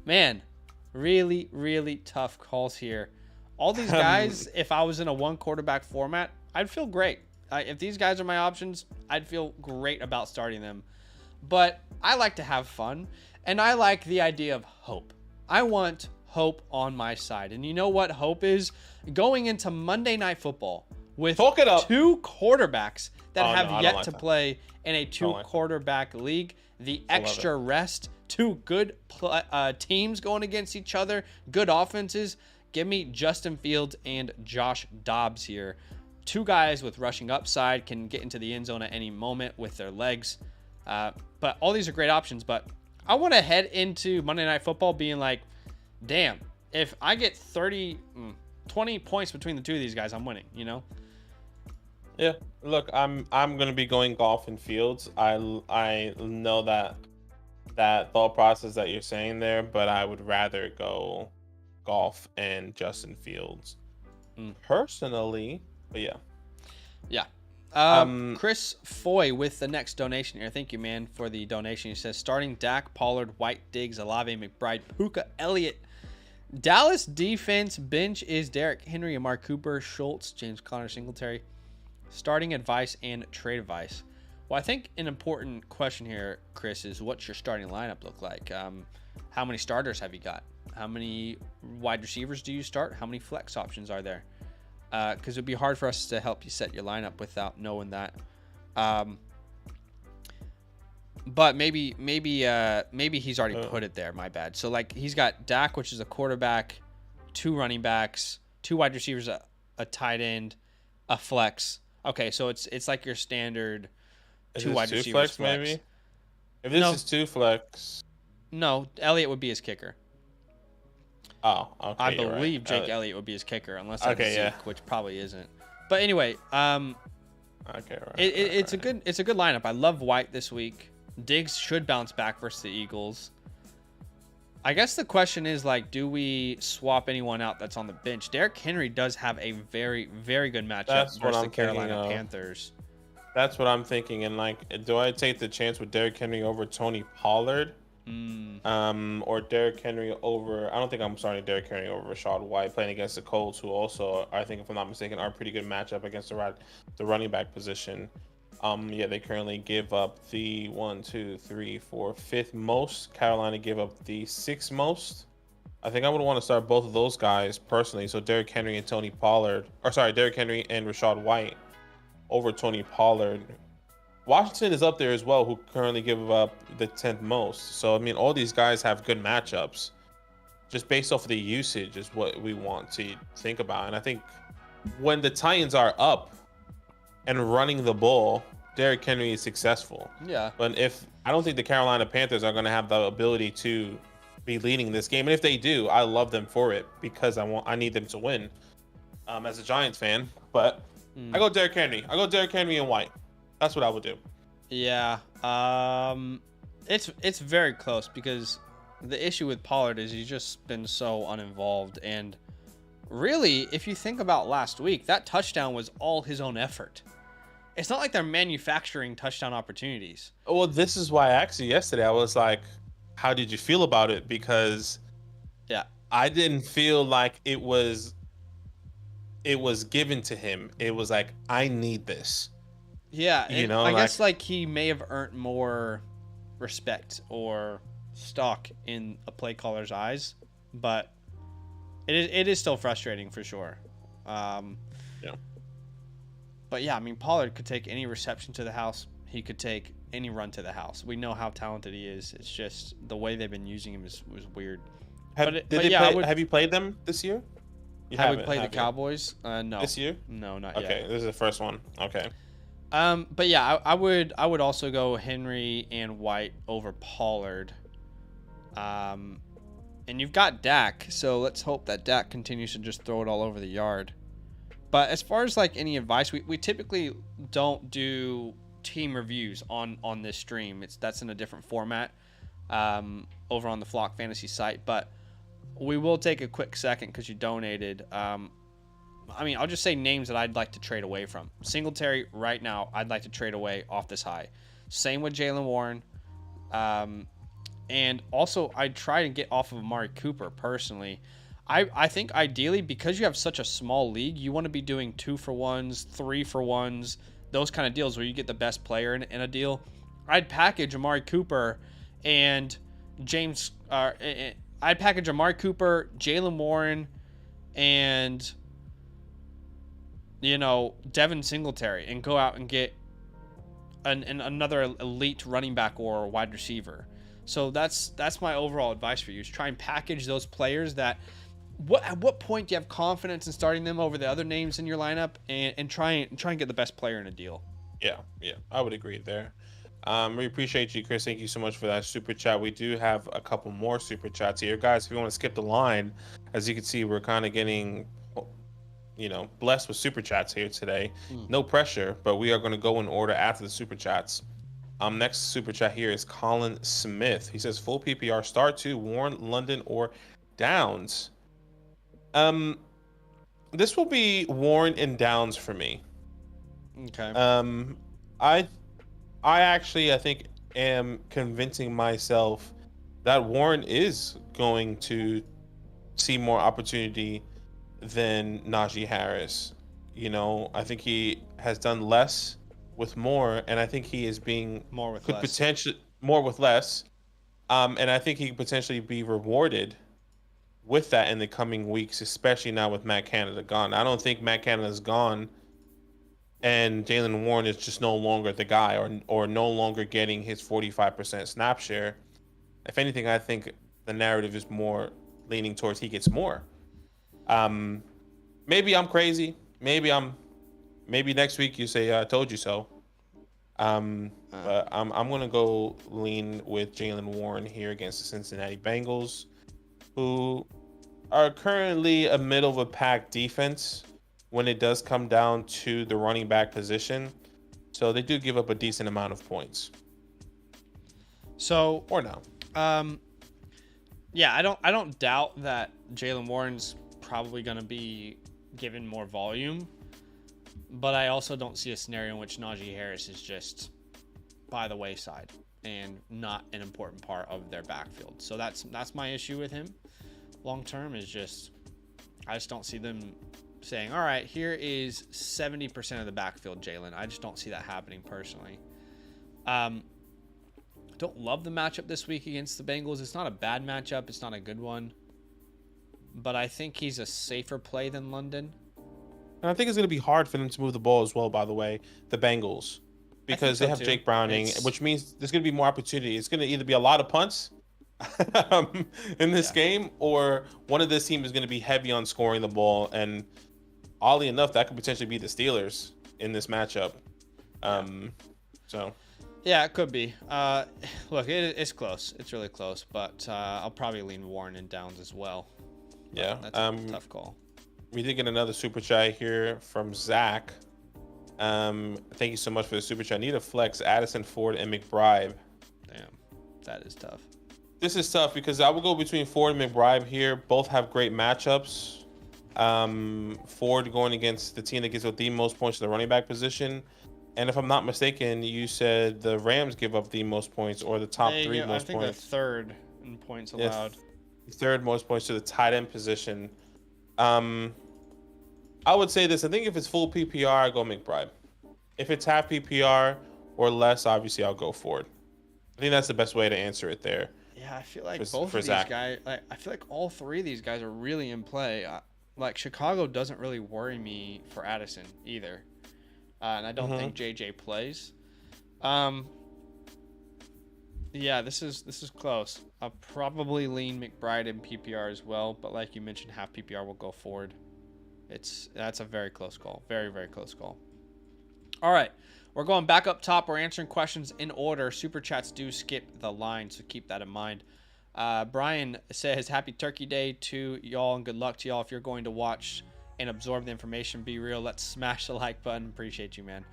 Man, really, really tough calls here. All these guys, if I was in a one quarterback format, I'd feel great. If these guys are my options, I'd feel great about starting them. But I like to have fun, and I like the idea of hope. I want hope on my side. And you know what hope is? Going into Monday Night Football with two quarterbacks that have yet to play in a two-quarterback league. The extra rest, two good teams going against each other, good offenses. Give me Justin Fields and Josh Dobbs here. Two guys with rushing upside, can get into the end zone at any moment with their legs. But all these are great options. But I want to head into Monday Night Football being like, damn, if I get 20 points between the two of these guys, I'm winning, you know? Yeah, look, I'm gonna be going Goff and Fields. I know that thought process that you're saying there, but I would rather go Goff and Justin Fields personally. But yeah. Chris Foy with the next donation here. Thank you, man, for the donation. He says starting Dak, Pollard, White, Diggs, Olave, McBride, Puka, Elliott. Dallas defense bench is Derrick Henry, Amari Cooper, Schultz, James Conner, Singletary. Starting advice and trade advice. Well, I think an important question here, Chris, is what's your starting lineup look like? How many starters have you got? How many wide receivers do you start? How many flex options are there? Because it would be hard for us to help you set your lineup without knowing that. But maybe he's already put it there. My bad. So like he's got Dak, which is a quarterback, two running backs, two wide receivers, a tight end, a flex. Okay, so it's like your standard two wide receivers flex. Maybe if this is two flex. No, Elliott would be his kicker. Oh, okay. I believe Jake Elliott would be his kicker, unless that's Zeke, which probably isn't. But anyway, it's a good lineup. I love White this week. Diggs should bounce back versus the Eagles. I guess the question is, like, do we swap anyone out that's on the bench? Derrick Henry does have a very, very good matchup versus the Carolina Panthers. That's what I'm thinking. And, like, do I take the chance with Derrick Henry over Tony Pollard? Or Derrick Henry over... I don't think I'm starting Derrick Henry over Rachaad White playing against the Colts, who also, I think, if I'm not mistaken, are a pretty good matchup against the running back position. They currently give up the 5th most. Carolina give up the 6th most. I think I would want to start both of those guys personally. So Derrick Henry and Derrick Henry and Rachaad White over Tony Pollard. Washington is up there as well, who currently give up the 10th most. So I mean, all these guys have good matchups. Just based off of the usage is what we want to think about. And I think when the Titans are up and running the ball, Derrick Henry is successful. Yeah. But I don't think the Carolina Panthers are going to have the ability to be leading this game. And if they do, I love them for it because I need them to win. As a Giants fan, but I go Derrick Henry. I go Derrick Henry and White. That's what I would do. Yeah. It's very close because the issue with Pollard is he's just been so uninvolved. And really, if you think about last week, that touchdown was all his own effort. It's not like they're manufacturing touchdown opportunities. Well, this is why actually yesterday I was like, how did you feel about it? Because I didn't feel like it was given to him. It was like, I need this. Yeah, I guess like he may have earned more respect or stock in a play caller's eyes, but it is still frustrating for sure. But yeah, I mean, Pollard could take any reception to the house. He could take any run to the house. We know how talented he is. It's just the way they've been using him was weird. Have you played them this year? Have we played the Cowboys? No. This year? No, not yet. Okay, this is the first one. Okay. But yeah, I would also go Henry and White over Pollard. And you've got Dak, so let's hope that Dak continues to just throw it all over the yard. But as far as like any advice, we typically don't do team reviews on this stream. That's in a different format over on the Flock Fantasy site. But we will take a quick second because you donated. I'll just say names that I'd like to trade away from. Singletary right now, I'd like to trade away off this high. Same with Jaylen Warren. And also, I'd try to get off of Amari Cooper personally. I think ideally, because you have such a small league, you want to be doing 2-for-1s, 3-for-1s, those kind of deals where you get the best player in a deal. I'd package Amari Cooper and James. I'd package Amari Cooper, Jaylen Warren, and Devin Singletary, and go out and get another elite running back or wide receiver. So that's my overall advice for you, is try and package those players that at what point do you have confidence in starting them over the other names in your lineup, and try and get the best player in a deal. Yeah, I would agree there. We appreciate you, Chris. Thank you so much for that super chat. We do have a couple more super chats here, guys. If you want to skip the line, as you can see, we're kind of getting blessed with super chats here today. No pressure, but we are going to go in order after the super chats. Next super chat here is Colin Smith. He says, full PPR start to Warren, London, or Downs. This will be Warren and Downs for me. Okay. I think am convincing myself that Warren is going to see more opportunity than Najee Harris. I think he has done less with more, and I think he is being more with less. And I think he could potentially be rewarded with that in the coming weeks, especially now with Matt Canada gone. I don't think Matt Canada's gone and Jaylen Warren is just no longer the guy, or no longer getting his 45% snap share. If anything, I think the narrative is more leaning towards he gets more. Maybe I'm crazy. Maybe next week you say I told you so. But I'm gonna go lean with Jaylen Warren here against the Cincinnati Bengals, who are currently a middle of a pack defense when it does come down to the running back position. So they do give up a decent amount of points. So or no. Yeah, I don't doubt that Jaylen Warren's probably going to be given more volume, but I also don't see a scenario in which Najee Harris is just by the wayside and not an important part of their backfield. So that's my issue with him long term, is just I just don't see them saying, all right, here is 70% of the backfield, Jaylen. I just don't see that happening personally. Don't love the matchup this week against the Bengals. It's not a bad matchup. It's not a good one. But I think he's a safer play than London. And I think it's going to be hard for them to move the ball as well, by the way, the Bengals. Because they have too. Jake Browning, which means there's going to be more opportunity. It's going to either be a lot of punts in this game, or one of this team is going to be heavy on scoring the ball. And oddly enough, that could potentially be the Steelers in this matchup. Yeah, it could be. Look, it's close. It's really close, but I'll probably lean Warren and Downs as well. Yeah, that's a tough call. We did get another super chat here from Zach. Thank you so much for the super chat. Need to flex Addison, Ford, and McBride. Damn, that is tough. This is tough because I will go between Ford and McBride here. Both have great matchups. Ford going against the team that gives up the most points to the running back position. And if I'm not mistaken, you said the Rams give up the most points, or the top three most points. I think the third in points allowed. Third most points to the tight end position. I would say this. I think if it's full PPR, I go McBride. If it's half PPR or less, obviously I'll go Ford. I think that's the best way to answer it there. Yeah, I feel like both of these guys. I feel like all three of these guys are really in play. Like Chicago doesn't really worry me for Addison either, and I don't think JJ plays. Yeah, this is close. I'll probably lean McBride in PPR as well, but like you mentioned, half PPR will go Ford. That's a very close call. Very, very close call. All right. We're going back up top. We're answering questions in order. Super chats do skip the line, so keep that in mind. Brian says, happy Turkey Day to y'all and good luck to y'all. If you're going to watch and absorb the information, be real. Let's smash the like button. Appreciate you, man.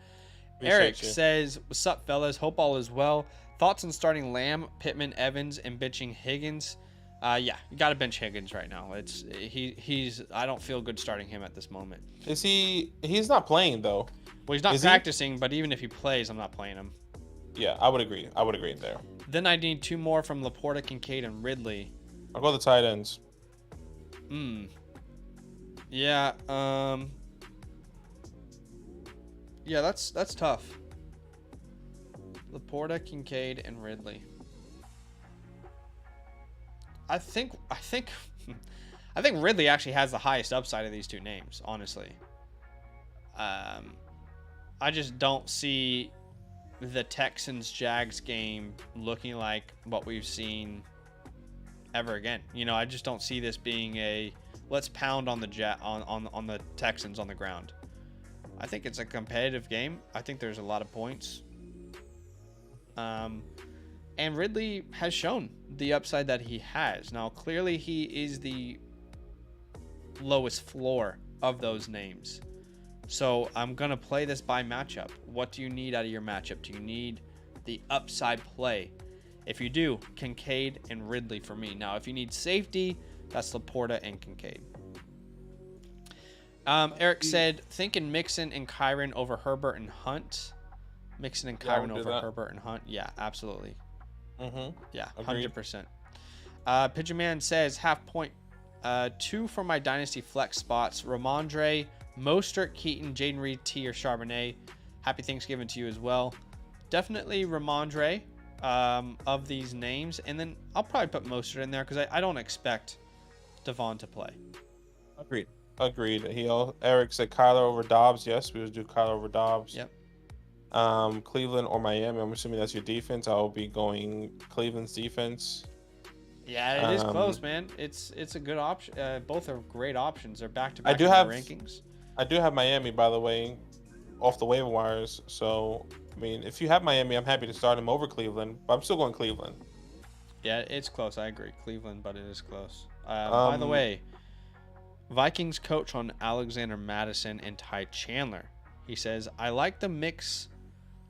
Eric says, what's up, fellas? Hope all is well. Thoughts on starting Lamb, Pittman, Evans, and benching Higgins? Yeah, you got to bench Higgins right now. He's I don't feel good starting him at this moment. Is he? He's not playing though. Well, he's not practicing, but even if he plays, I'm not playing him. Yeah, I would agree. I would agree there. Then I need two more from Laporta, Kincaid, and Ridley. I'll go the tight ends. Yeah. Yeah, that's tough. Laporta, Kincaid, and Ridley. I think I think Ridley actually has the highest upside of these two names, honestly. I just don't see the Texans-Jags game looking like what we've seen ever again. You know, I just don't see this being a let's pound on the on the Texans on the ground. I think it's a competitive game. I think there's a lot of points. And Ridley has shown the upside that he has. Now, clearly he is the lowest floor of those names. So I'm going to play this by matchup. What do you need out of your matchup? Do you need the upside play? If you do, Kincaid and Ridley for me. Now, if you need safety, that's Laporta and Kincaid. Eric said, thinking Mixon and Kyron over Herbert and Hunt. Mixon and Kyron over Herbert and Hunt. Yeah, absolutely. Yeah, 100%. Pigeon Man says, half point. 2 for my Dynasty flex spots. Ramondre, Mostert, Keaton, Jaden Reed, T, or Charbonnet. Happy Thanksgiving to you as well. Definitely Ramondre of these names. And then I'll probably put Mostert in there because I don't expect Devon to play. Agreed. Eric said Kyler over Dobbs. Yes, we would do Kyler over Dobbs. Yep. Cleveland or Miami. I'm assuming that's your defense. I'll be going Cleveland's defense. Yeah, it is close, man. It's a good option. Both are great options. They're back-to-back rankings. I do have Miami, by the way, off the waiver wires. So, I mean, if you have Miami, I'm happy to start him over Cleveland. But I'm still going Cleveland. Yeah, it's close. I agree. Cleveland, but it is close. By the way, Vikings coach on Alexander Mattison and Ty Chandler. He says, I like the mix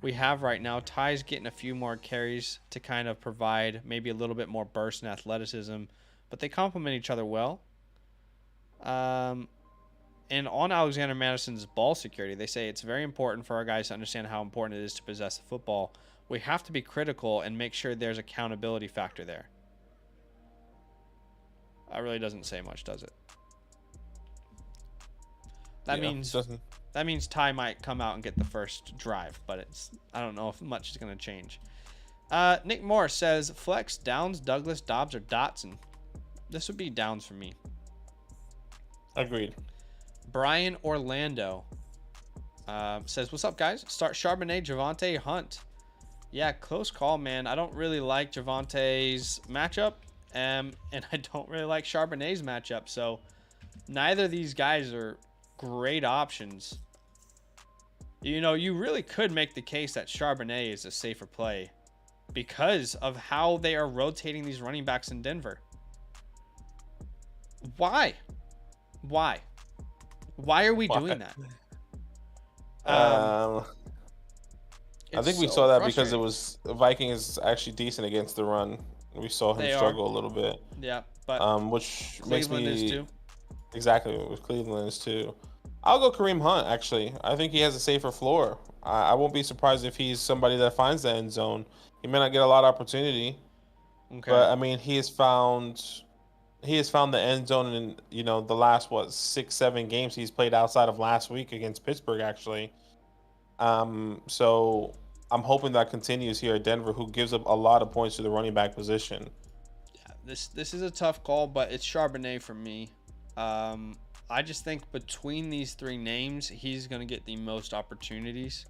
we have right now. Ty's getting a few more carries to kind of provide maybe a little bit more burst and athleticism, but they complement each other well. And on Alexander Madison's ball security, they say it's very important for our guys to understand how important it is to possess the football. We have to be critical and make sure there's accountability factor there. That really doesn't say much, does it? That means Ty might come out and get the first drive, but I don't know if much is going to change. Nick Moore says, flex, Downs, Douglas, Dobbs, or Dotson. This would be Downs for me. Agreed. Brian Orlando says, what's up, guys? Start Charbonnet, Javonte, Hunt. Yeah, close call, man. I don't really like Javonte's matchup, and I don't really like Charbonnet's matchup, so neither of these guys are great options. You know, you really could make the case that Charbonnet is a safer play because of how they are rotating these running backs in Denver. Why are we doing that? I think we saw that because it was Vikings actually decent against the run. We saw him struggle a little bit. Yeah, but which Cleveland makes me is too. Exactly, with Cleveland is too. I'll go Kareem Hunt, actually. I think he has a safer floor. I won't be surprised if he's somebody that finds the end zone. He may not get a lot of opportunity. Okay. But, I mean, he has found the end zone in, you know, the last, 6-7 games he's played outside of last week against Pittsburgh, actually. So I'm hoping that continues here at Denver, who gives up a lot of points to the running back position. Yeah, this is a tough call, but it's Charbonnet for me. I just think between these three names, he's going to get the most opportunities.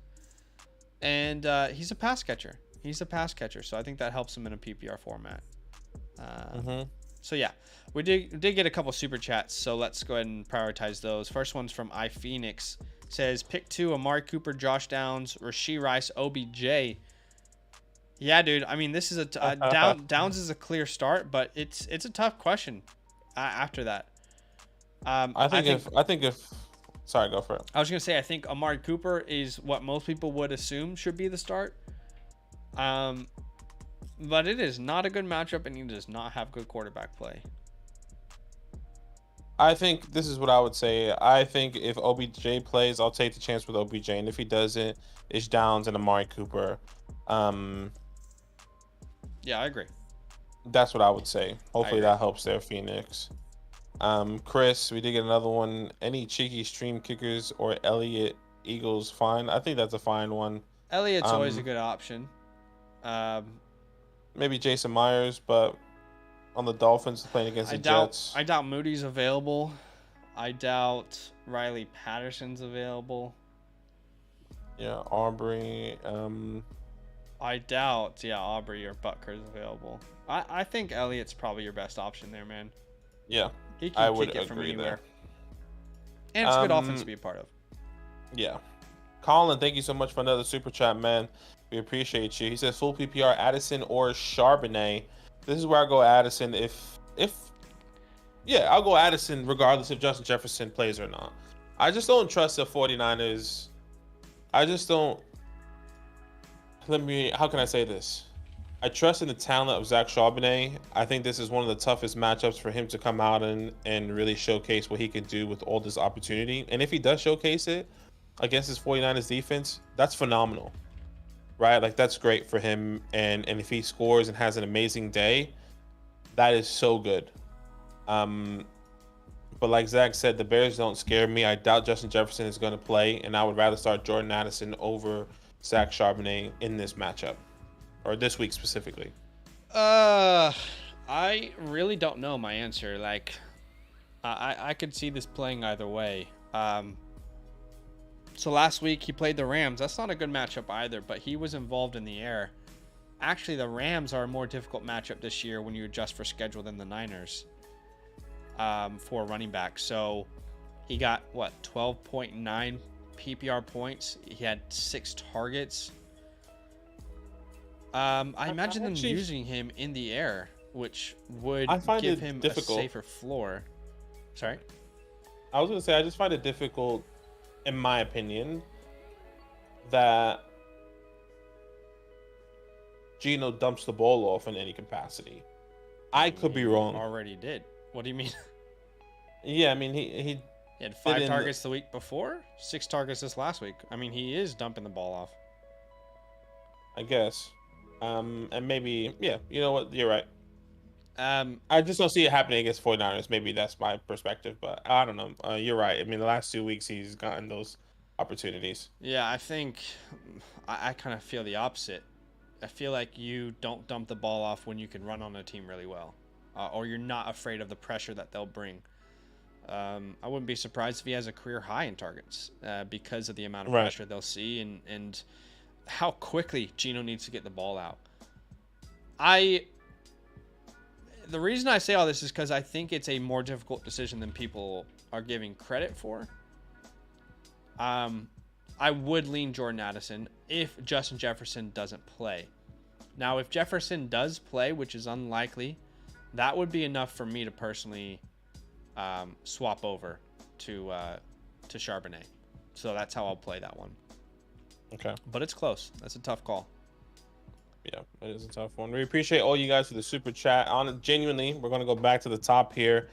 And he's a pass catcher. So I think that helps him in a PPR format. So, yeah, we did get a couple super chats, so let's go ahead and prioritize those. First one's from iPhoenix. Says, pick 2, Amari Cooper, Josh Downs, Rashee Rice, OBJ. Yeah, dude. I mean, this is Downs is a clear start, but it's a tough question after that. I think if sorry, go for it. I was gonna say I think Amari Cooper is what most people would assume should be the start. But it is not a good matchup, and he does not have good quarterback play. I think this is what I would say. I think if OBJ plays, I'll take the chance with OBJ, and if he doesn't, it's Downs and Amari Cooper. Yeah, I agree. That's what I would say. Hopefully that helps there, Phoenix. Chris, we did get another one. Any cheeky stream kickers or Elliott Eagles fine? I think that's a fine one. Elliott's always a good option. Maybe Jason Myers, but on the Dolphins playing against the Jets. I doubt Moody's available. I doubt Riley Patterson's available. Yeah, Aubrey. I doubt, Aubrey or Butker's available. I think Elliott's probably your best option there, man. Yeah, he can kick it from anywhere. And it's a good offense to be a part of. Yeah. Colin, thank you so much for another super chat, man. We appreciate you. He says full PPR, Addison or Charbonnet. This is where I go Addison I'll go Addison regardless if Justin Jefferson plays or not. I just don't trust the 49ers. I just don't. How can I say this? I trust in the talent of Zach Charbonnet. I think this is one of the toughest matchups for him to come out and really showcase what he can do with all this opportunity. And if he does showcase it against his 49ers defense, that's phenomenal, right? Like, that's great for him. And if he scores and has an amazing day, that is so good. But like Zach said, the Bears don't scare me. I doubt Justin Jefferson is going to play, and I would rather start Jordan Addison over Zach Charbonnet in this matchup, or this week specifically. I really don't know my answer. Like, I could see this playing either way. So last week he played the Rams. That's not a good matchup either, but he was involved in the air. Actually, the Rams are a more difficult matchup this year when you adjust for schedule than the Niners. For running back. So he got 12.9 PPR points. He had 6 targets. I imagine them using him in the air, which would give him a safer floor. Sorry? I was going to say, I just find it difficult, in my opinion, that Geno dumps the ball off in any capacity. I could be wrong. Already did. What do you mean? Yeah, I mean, he had 5 targets the week before, 6 targets this last week. I mean, he is dumping the ball off. I guess. And maybe, yeah, you know what? You're right. I just don't see it happening against 49ers. Maybe that's my perspective, but I don't know. You're right. I mean, the last 2 weeks he's gotten those opportunities. Yeah, I think I kind of feel the opposite. I feel like you don't dump the ball off when you can run on a team really well. Or you're not afraid of the pressure that they'll bring. I wouldn't be surprised if he has a career high in targets because of the amount of pressure they'll see and how quickly Geno needs to get the ball out. The reason I say all this is because I think it's a more difficult decision than people are giving credit for. I would lean Jordan Addison if Justin Jefferson doesn't play. Now, if Jefferson does play, which is unlikely, that would be enough for me to personally swap over to Charbonnet. So that's how I'll play that one. Okay. But it's close. That's a tough call. Yeah, it is a tough one. We appreciate all you guys for the super chat. Genuinely, we're going to go back to the top here.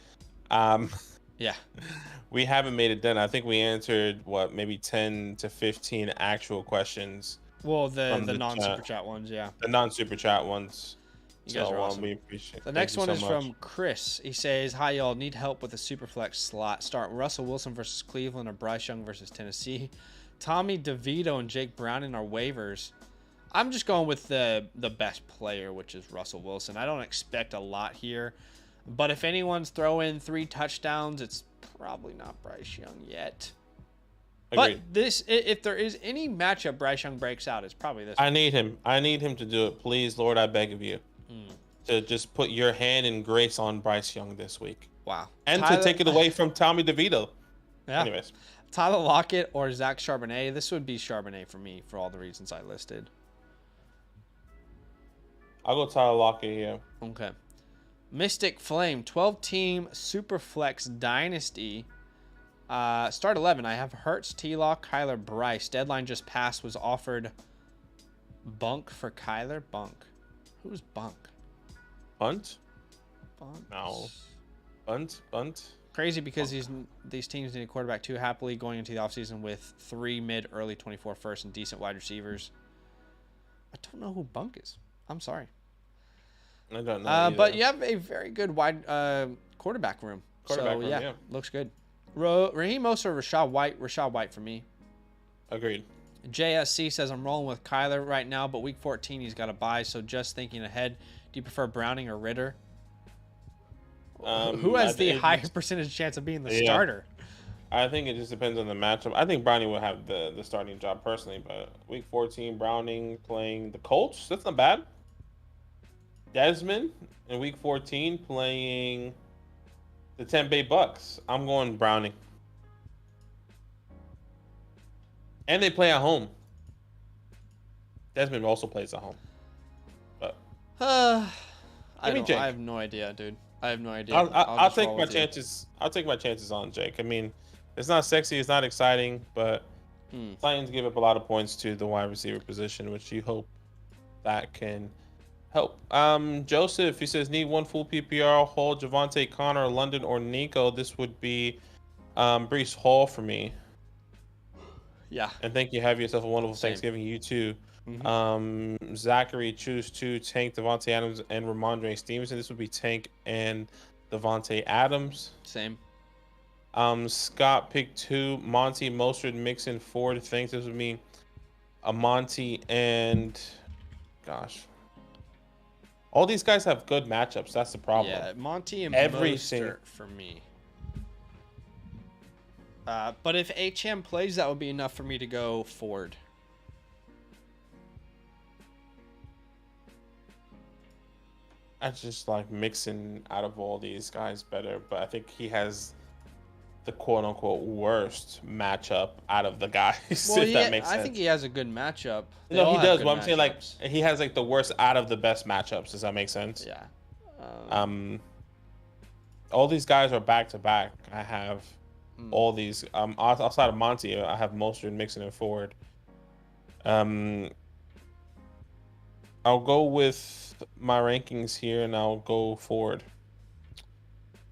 Yeah. We haven't made it done. I think we answered, maybe 10 to 15 actual questions. Well, the non-super chat ones, yeah. The non-super chat ones. You guys are awesome. We appreciate it. The next one is from Chris. He says, "Hi, y'all. Need help with a super flex slot. Start Russell Wilson versus Cleveland or Bryce Young versus Tennessee. Tommy DeVito and Jake Brown in our waivers." I'm just going with the best player, which is Russell Wilson. I don't expect a lot here. But if anyone's throwing 3 touchdowns, it's probably not Bryce Young yet. Agreed. But if there is any matchup Bryce Young breaks out, it's probably this one. I need him. I need him to do it. Please, Lord, I beg of you. To just put your hand in grace on Bryce Young this week. Wow. And to take it away from Tommy DeVito. Yeah. Anyways. Tyler Lockett or Zach Charbonnet. This would be Charbonnet for me for all the reasons I listed. I'll go Tyler Lockett here. Okay. Mystic Flame, 12-team Superflex Dynasty. Start 11. I have Hurts, T-Lock, Kyler, Bryce. Deadline just passed. Was offered Bunk for Kyler. Bunk. Who's Bunk? Bunt? Bunt? No. Bunt? Crazy because these teams need a quarterback too, happily going into the offseason with 3 mid-early 24 first and decent wide receivers. I don't know who Bunk is. I'm sorry. I don't know. But you have a very good wide quarterback room. quarterback So room, yeah, yeah. looks good. Raheem Mostert or Rashad White? Rashad White for me. Agreed. JSC says I'm rolling with Kyler right now, but week 14 he's got to bye. So just thinking ahead, do you prefer Browning or Ritter? Who has the higher percentage chance of being the starter? I think it just depends on the matchup. I think Browning will have the starting job personally, but week 14, Browning playing the Colts, that's not bad. Desmond in week 14 playing the Tampa Bay Bucks. I'm going Browning. And they play at home. Desmond also plays at home. But I have no idea, dude. I have no idea. I'll take my chances. I'll take my chances on Jake. I mean, it's not sexy, it's not exciting, but Titans give up a lot of points to the wide receiver position, which you hope that can help. Joseph, he says, need one full PPR, Hall, Javonte, Connor, London, or Nico. This would be Breece Hall for me. Yeah. And thank you. Have yourself a wonderful Thanksgiving. You too. Zachary, choose to Tank, Devontae Adams, and Ramondre Stevenson. This would be Tank and Devontae Adams. Same. Scott, pick 2. Monty, Mostert, Mixon, Ford. Thanks. This would mean Monty and... Gosh. All these guys have good matchups. That's the problem. Yeah, Monty and Mostert for me. But if HM plays, that would be enough for me to go Ford. I just like Mixon out of all these guys better, but I think he has the quote-unquote worst matchup out of the guys. Well, if that makes sense. I think he has a good matchup. No, he does. But I'm saying like he has like the worst out of the best matchups. Does that make sense? Yeah. All these guys are back to back. I have all these. Outside of Monty, I have Mostert, Mixon, and Ford. I'll go with my rankings here, and I'll go Ford.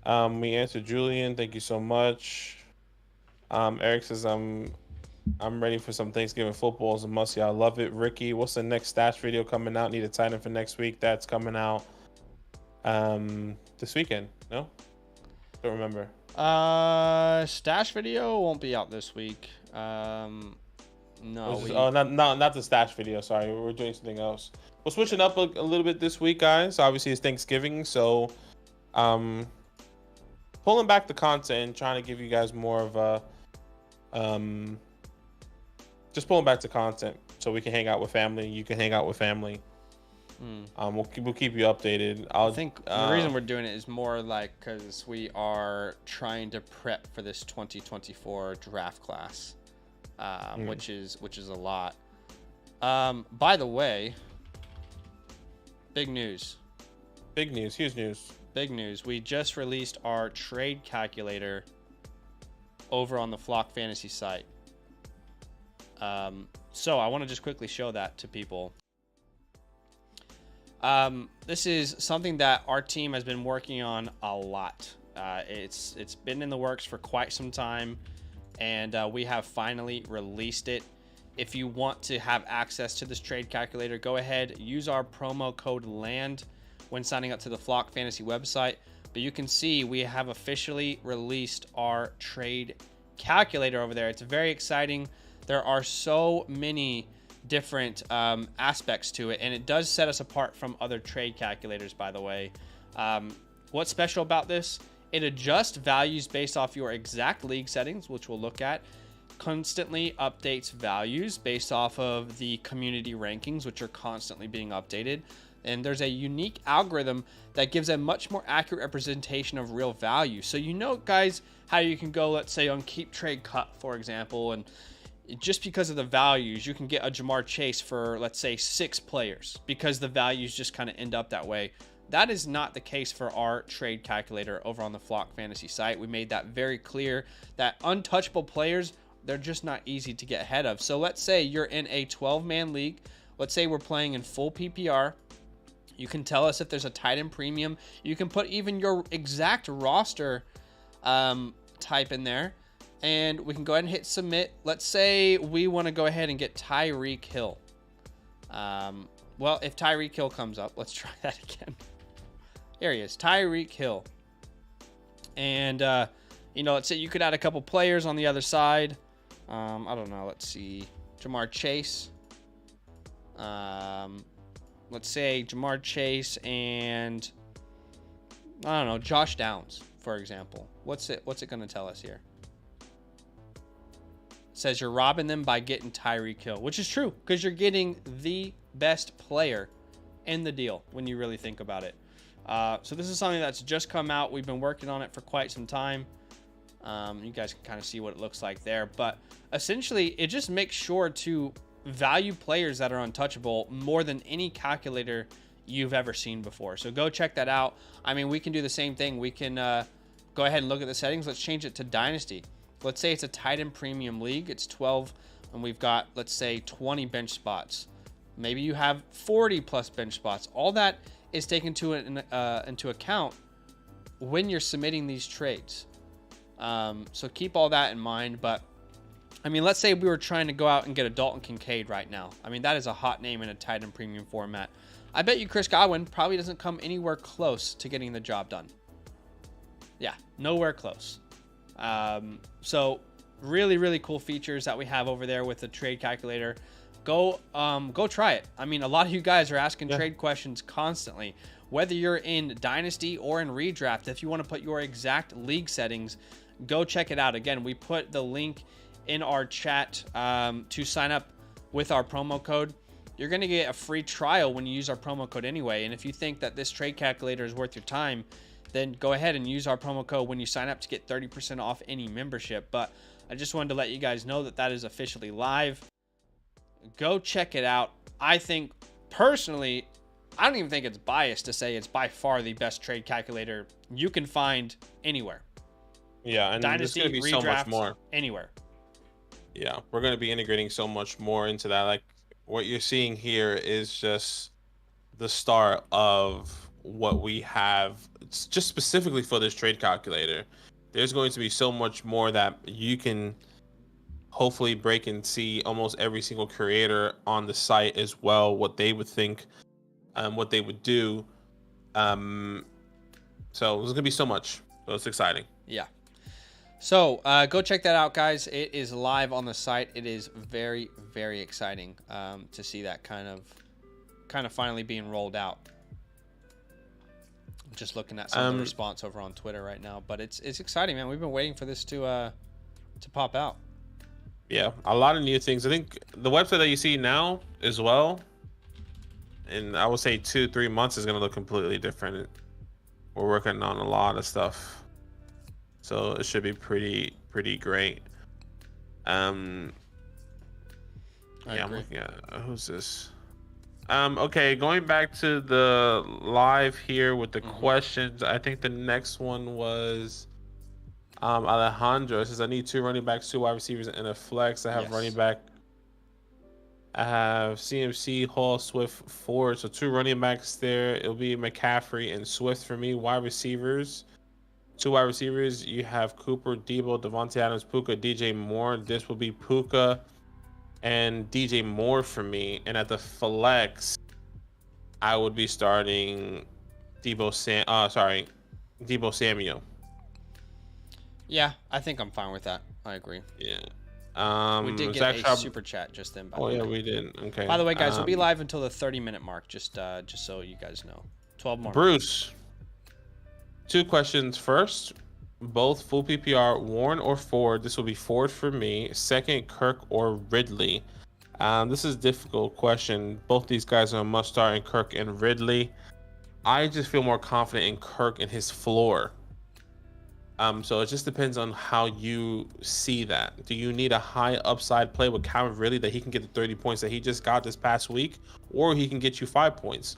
We answered Julian. Thank you so much. Eric says I'm ready for some Thanksgiving football. It's a must-see. I love it. Ricky, what's the next stash video coming out? Need a tight end for next week. That's coming out this weekend. No, don't remember. Stash video won't be out this week. No. Not the stash video. Sorry, we're doing something else. We're switching up a little bit this week, guys. Obviously, it's Thanksgiving, so pulling back the content, trying to give you guys more of a just pulling back the content so we can hang out with family. You can hang out with family. We'll keep you updated. I think the reason we're doing it is more like because we are trying to prep for this 2024 draft class, which is a lot. By the way, big news. Huge news. Big news. We just released our trade calculator over on the Flock Fantasy site. So I want to just quickly show that to people. This is something that our team has been working on a lot. It's been in the works for quite some time, and we have finally released it. If you want to have access to this trade calculator, go ahead, use our promo code LAND when signing up to the Flock Fantasy website. But you can see we have officially released our trade calculator over there. It's very exciting. There are so many different aspects to it, and it does set us apart from other trade calculators, by the way. What's special about this? It adjusts values based off your exact league settings, which we'll look at. Constantly updates values based off of the community rankings, which are constantly being updated. And there's a unique algorithm that gives a much more accurate representation of real value. So you know, guys, how you can go, let's say, on Keep Trade Cut, for example, and just because of the values, you can get a Jamar Chase for, let's say, 6 players because the values just kind of end up that way. That is not the case for our trade calculator over on the Flock Fantasy site. We made that very clear that untouchable players, they're just not easy to get ahead of. So let's say you're in a 12-man league. Let's say we're playing in full PPR. You can tell us if there's a tight end premium. You can put even your exact roster type in there. And we can go ahead and hit submit. Let's say we want to go ahead and get Tyreek Hill. Well, if Tyreek Hill comes up, let's try that again. Here he is, Tyreek Hill. And, let's say you could add a couple players on the other side. I don't know. Let's see. Jamar Chase. Let's say Jamar Chase and, I don't know, Josh Downs, for example. What's it going to tell us here? It says you're robbing them by getting Tyreek Hill, which is true because you're getting the best player in the deal when you really think about it. So this is something that's just come out. We've been working on it for quite some time. You guys can kind of see what it looks like there. But essentially, it just makes sure to value players that are untouchable more than any calculator you've ever seen before. So go check that out. I mean, we can do the same thing. We can go ahead and look at the settings. Let's change it to Dynasty. Let's say it's a tight end premium league. It's 12, and we've got, let's say, 20 bench spots. Maybe you have 40 plus bench spots. All that is taken into account when you're submitting these trades. So keep all that in mind. But I mean, let's say we were trying to go out and get a Dalton Kincaid right now. I mean, that is a hot name in a tight end premium format. I bet you Chris Godwin probably doesn't come anywhere close to getting the job done. Yeah, nowhere close. So really, really cool features that we have over there with the trade calculator. Go try it. I mean, a lot of you guys are asking trade questions constantly, whether you're in Dynasty or in Redraft. If you want to put your exact league settings, go check it out. Again, we put the link in our chat to sign up with our promo code. You're going to get a free trial when you use our promo code anyway. And if you think that this trade calculator is worth your time, then go ahead and use our promo code when you sign up to get 30% off any membership. But I just wanted to let you guys know that that is officially live. Go check it out. I think, personally, I don't even think it's biased to say it's by far the best trade calculator you can find anywhere. Yeah, and Dynasty, there's going to be so much more. Anywhere. Yeah, we're going to be integrating so much more into that. Like, what you're seeing here is just the start of what we have just specifically for this trade calculator. There's going to be so much more that you can hopefully break and see almost every single creator on the site as well, what they would think, what they would do. So there's gonna be so much. So it's exciting. Yeah. So go check that out, guys. It is live on the site. It is very, very exciting to see that kind of finally being rolled out. I'm just looking at some of the response over on Twitter right now, but it's exciting, man. We've been waiting for this to pop out. Yeah, a lot of new things. I think the website that you see now as well, and I would say 2-3 months is going to look completely different. We're working on a lot of stuff, so it should be pretty great. I'm looking at who's this. Okay, going back to the live here with the questions. I think the next one was Alejandro says, I need 2 running backs, 2 wide receivers, and a flex. I have running back. I have CMC, Hall, Swift, Ford. So 2 running backs there. It'll be McCaffrey and Swift for me. Wide receivers. 2 wide receivers. You have Cooper, Debo, Devontae Adams, Puka, DJ Moore. This will be Puka and DJ Moore for me. And at the flex, I would be starting Debo Samuel. Yeah, I think I'm fine with that. I agree. Yeah. We did get a super chat just then. By the way. We did. Okay. By the way, guys, we'll be live until the 30-minute mark. Just so you guys know, 12 more. Bruce, 2 questions. First, both full PPR, Warren or Ford. This will be Ford for me. Second, Kirk or Ridley. This is a difficult question. Both these guys are a must start in Kirk and Ridley. I just feel more confident in Kirk and his floor. So it just depends on how you see that. Do you need a high upside play with Calvin Ridley that he can get the 30 points that he just got this past week, or he can get you 5 points?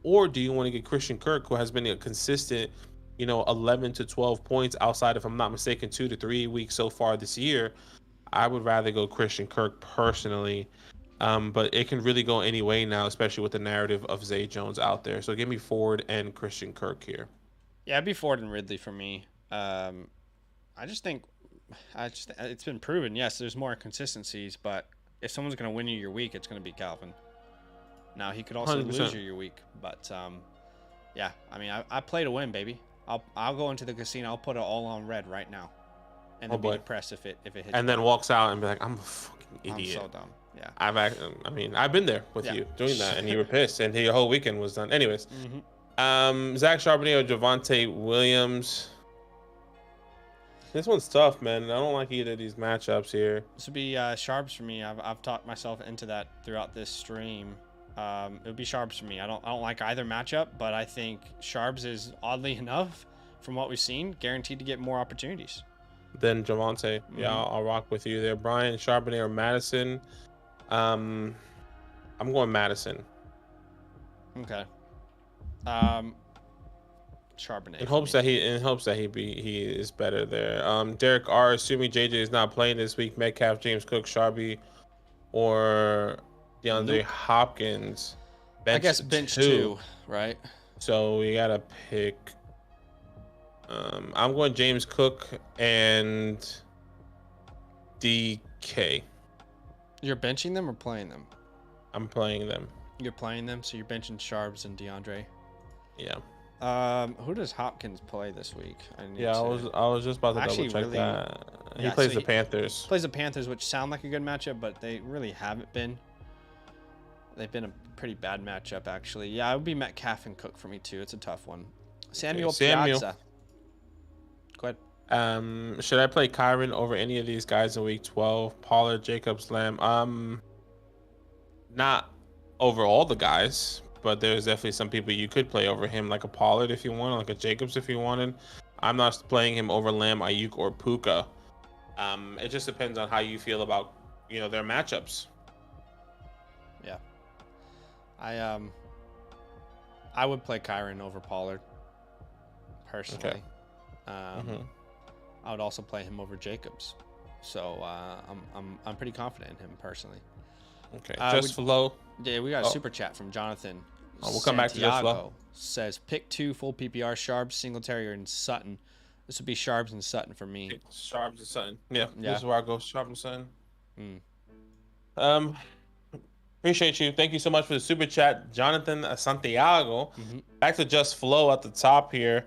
Or do you want to get Christian Kirk, who has been a consistent, 11 to 12 points outside, if I'm not mistaken, 2 to 3 weeks so far this year? I would rather go Christian Kirk personally. But it can really go any way now, especially with the narrative of Zay Jones out there. So give me Ford and Christian Kirk here. Yeah, it'd be Ford and Ridley for me. I just think it's been proven. Yes, there's more consistencies, but if someone's going to win you your week, it's going to be Calvin. Now he could also 100%. lose you your week, but yeah, I mean, I play to win, baby. I'll go into the casino. I'll put it all on red right now, and then be depressed if it hits. And then walks out and be like, I'm a fucking idiot. I'm so dumb. Yeah. I've been there with you doing that, and you were pissed, and your whole weekend was done. Anyways, Zach Charbonnet or Javonte Williams. This one's tough, man. I don't like either of these matchups here. This would be Sharps for me. I've talked myself into that throughout this stream. It would be Sharps for me. I don't like either matchup, but I think Sharps is, oddly enough, from what we've seen, guaranteed to get more opportunities. Then Javonte. Yeah, I'll rock with you there. Brian, Charbonnet or Madison? I'm going Madison. Okay. Charbonnet. In hopes that he is better there. Derek R. Assuming JJ is not playing this week, Metcalf, James Cook, Sharby, or DeAndre Hopkins. I guess bench two, right? So we gotta pick. I'm going James Cook and DK. You're benching them or playing them? I'm playing them. You're playing them, so you're benching Sharps and DeAndre. Yeah. Who does Hopkins play this week? I was just about to double check that. He plays the Panthers. Plays the Panthers, which sound like a good matchup, but they really haven't been. They've been a pretty bad matchup, actually. Yeah, it would be Metcalf and Cook for me too. It's a tough one. Samuel Piazza. Go ahead. Should I play Kyron over any of these guys in week 12? Pollard, Jacobs, Lamb. Not over all the guys, but there's definitely some people you could play over him, like a Pollard if you want, like a Jacobs if you wanted. I'm not playing him over Lamb, Ayuk, or Puka. It just depends on how you feel about their matchups. Yeah. I would play Kyron over Pollard personally. Okay. I would also play him over Jacobs. So I'm pretty confident in him personally. Okay. Just Flow. Yeah, we got a super chat from Jonathan. We'll come back to Just Flow. Says pick 2 full PPR: Sharps, Singletary, and Sutton. This would be Sharps and Sutton for me. Sharps and Sutton. Yeah. This is where I go. Sharps and Sutton. Appreciate you. Thank you so much for the super chat, Jonathan Santiago. Back to Just Flow at the top here.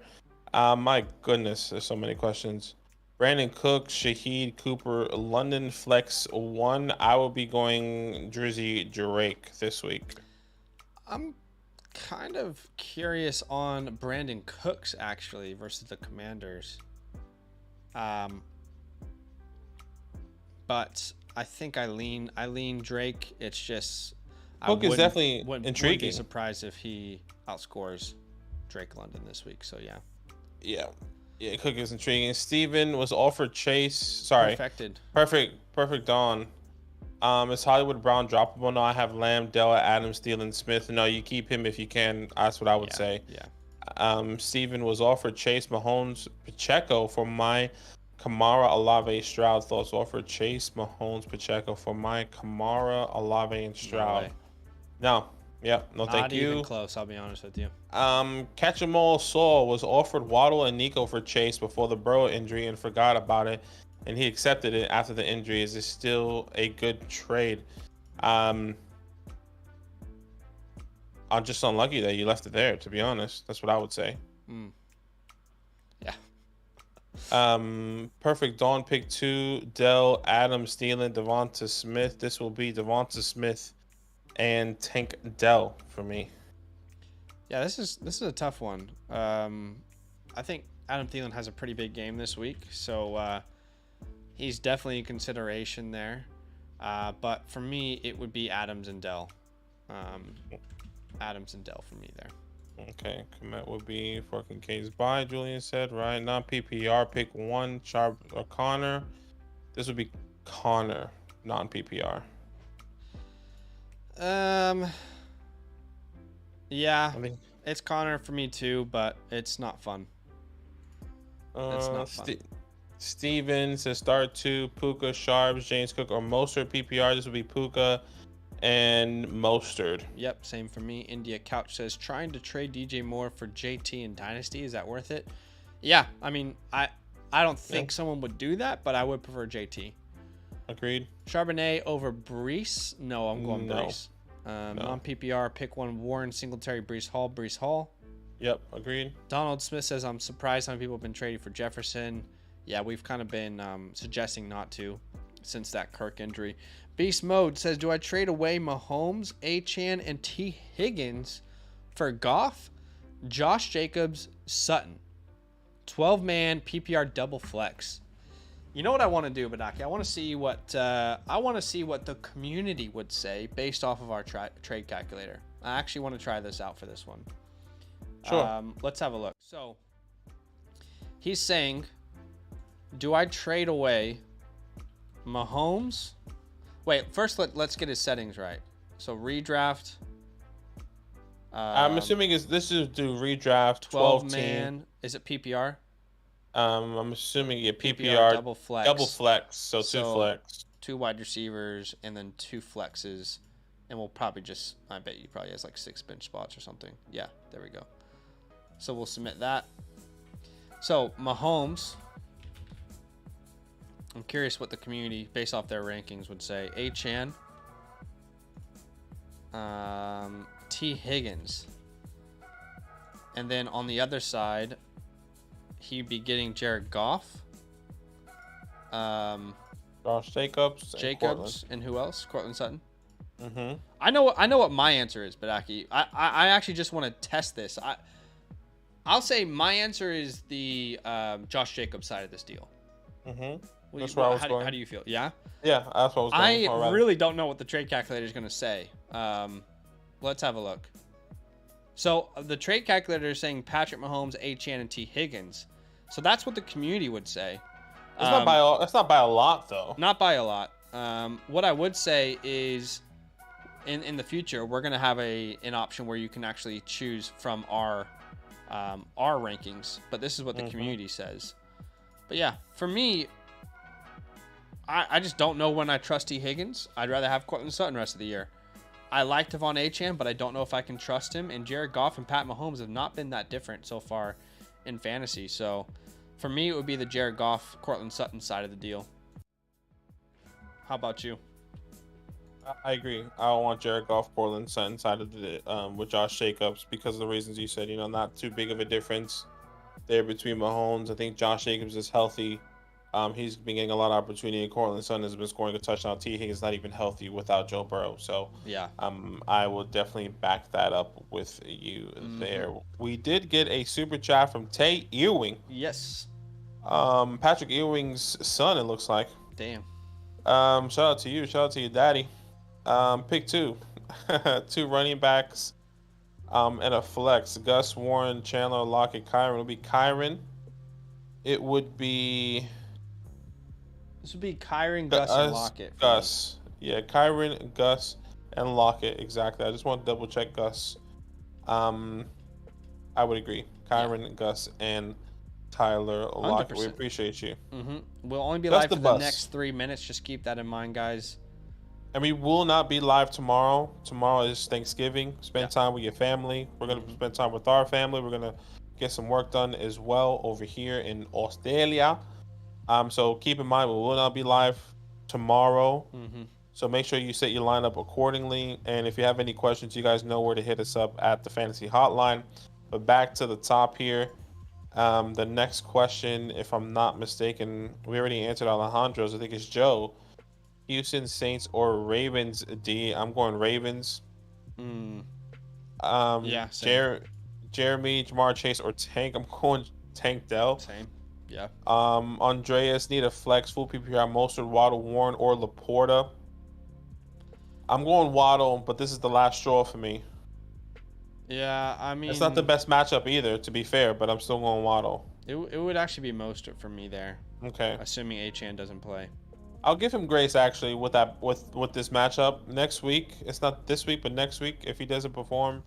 My goodness, there's so many questions. Brandon Cook, Shaheed Cooper, London Flex 1. I will be going Drizzy Drake this week. I'm kind of curious on Brandon Cooks actually versus the Commanders. But I think I lean Drake. It's just Cook is definitely intriguing. Wouldn't be surprised if he outscores Drake London this week. So yeah. Yeah, Cook is intriguing. Steven was offered Chase. Sorry. Perfect Dawn. Is Hollywood Brown droppable? No, I have Lamb, Della, Adams, Thielen, Smith. No, you keep him if you can. That's what I would say. Yeah. Steven was offered Chase, Mahomes, Pacheco for my Kamara, Olave, Stroud. Thoughts offered Chase, Mahomes, Pacheco for my Kamara, Olave, and Stroud. No. Yep. No, thank you. Not even close, I'll be honest with you. Catch 'em all Saul was offered Waddle and Nico for Chase before the Burrow injury and forgot about it, and he accepted it after the injury. Is it still a good trade? I'm just unlucky that you left it there, to be honest. That's what I would say. Yeah. Perfect Dawn pick 2, Dell, Adams, Thielen, Devonta Smith. This will be Devonta Smith and Tank Dell for me. Yeah, this is a tough one. I think Adam Thielen has a pretty big game this week, so he's definitely a consideration there. But for me, it would be Adams and Dell. Adams and Dell for me there. Okay, commit would be for Kincaid's buy. Julian said right now PPR pick 1, Sharp or Connor. This would be Connor, non PPR. Yeah, it's Connor for me too, but it's not fun. It's not fun. Steven says start 2, Puka, Sharps, James Cook, or Mostert PPR. This would be Puka and Mostert. Yep, same for me. India Couch says trying to trade DJ Moore for JT in Dynasty. Is that worth it? Yeah, I mean, I don't think someone would do that, but I would prefer JT. Agreed. Charbonnet over Brees? No, I'm going Brees. Non-PPR, pick 1, Warren, Singletary, Brees Hall. Yep, agreed. Donald Smith says, I'm surprised how many people have been trading for Jefferson. Yeah, we've kind of been suggesting not to since that Kirk injury. Beast Mode says, do I trade away Mahomes, Achane, and T. Higgins for Goff, Josh Jacobs, Sutton? 12-man PPR double flex. You know what I want to do, Badaki? I want to see what the community would say based off of our trade calculator. I actually want to try this out for this one. Sure. Let's have a look. So he's saying, do I trade away Mahomes? Wait, first let's get his settings right. So redraft. I'm assuming this is to redraft 12 man. team. Is it PPR? I'm assuming PPR double flex. Double flex, so 2 flex. 2 wide receivers and then 2 flexes. And we'll probably just, I bet you probably has like 6 bench spots or something. Yeah, there we go. So we'll submit that. So Mahomes, I'm curious what the community, based off their rankings, would say. Achane, T. Higgins, and then on the other side, he'd be getting Jared Goff, Josh Jacobs, and who else? Cortland Sutton. Mm-hmm. I know what my answer is, Badaki. I actually just want to test this. I'll say my answer is the Josh Jacobs side of this deal. Mm-hmm. That's where I was going. How do you feel? Yeah? Yeah, that's what I was going. I really don't know what the trade calculator is going to say. Let's have a look. So the trade calculator is saying Patrick Mahomes, Achane, and T. Higgins. So that's what the community would say. It's not by a lot, though. Not by a lot. What I would say is, in the future, we're going to have an option where you can actually choose from our rankings. But this is what the community says. But yeah, for me, I just don't know when I trust T. Higgins. I'd rather have Cortland Sutton the rest of the year. I like Devon Achane, but I don't know if I can trust him. And Jared Goff and Pat Mahomes have not been that different so far in fantasy. So for me, it would be the Jared Goff, Cortland Sutton side of the deal. How about you? I agree. I don't want Jared Goff, Portland Sutton side of the with Josh Jacobs because of the reasons you said. Not too big of a difference there between Mahomes. I think Josh Jacobs is healthy. He's been getting a lot of opportunity. And Cortland Sutton has been scoring a touchdown. T. Higgins not even healthy without Joe Burrow. So yeah, I will definitely back that up with you there. We did get a super chat from Tay Ewing. Yes. Patrick Ewing's son, it looks like. Damn. Shout out to you. Shout out to your daddy. Pick 2. 2 running backs. And a flex. Gus, Warren, Chandler, Lockett, Kyren. It would be Kyren. It would be. This would be Kyren, Gus, and Lockett. Gus. Yeah, Kyren, Gus, and Lockett. Exactly. I just want to double check Gus. I would agree. Kyren, Gus, and Tyler Lockett. 100%. We appreciate you. We'll only be live for the next 3 minutes. Just keep that in mind, guys. And we will not be live tomorrow. Tomorrow is Thanksgiving. Spend time with your family. We're going to spend time with our family. We're going to get some work done as well over here in Australia. So keep in mind, we will not be live tomorrow. So make sure you set your lineup accordingly. And if you have any questions, you guys know where to hit us up at the Fantasy Hotline. But back to the top here. The next question, if I'm not mistaken, we already answered Alejandro's. I think it's Joe. Houston Saints or Ravens, D. I'm going Ravens. Yeah, same. Jeremy, Jamar Chase, or Tank. I'm going Tank Dell. Same. Yeah. Andreas, need a flex, full PPR, Mostert, Waddle, Warren, or Laporta. I'm going Waddle, but this is the last straw for me. Yeah, I mean... It's not the best matchup either, to be fair, but I'm still going Waddle. It would actually be Mostert for me there. Okay. Assuming Achane doesn't play. I'll give him grace, actually, with this matchup. Next week, it's not this week, but next week, if he doesn't perform,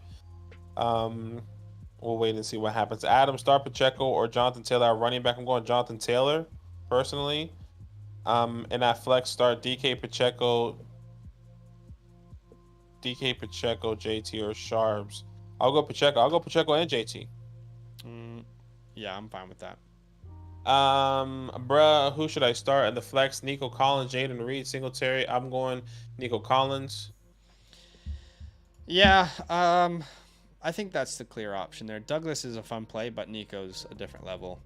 we'll wait and see what happens. Adam, start Pacheco or Jonathan Taylor at running back. I'm going Jonathan Taylor, personally. And at flex, start DK Pacheco, JT, or Sharps. I'll go Pacheco. I'll go Pacheco and JT. Yeah, I'm fine with that. Who should I start at the flex? Nico Collins, Jaden Reed, Singletary. I'm going Nico Collins. Yeah, I think that's the clear option there. Douglas is a fun play, but Nico's a different level.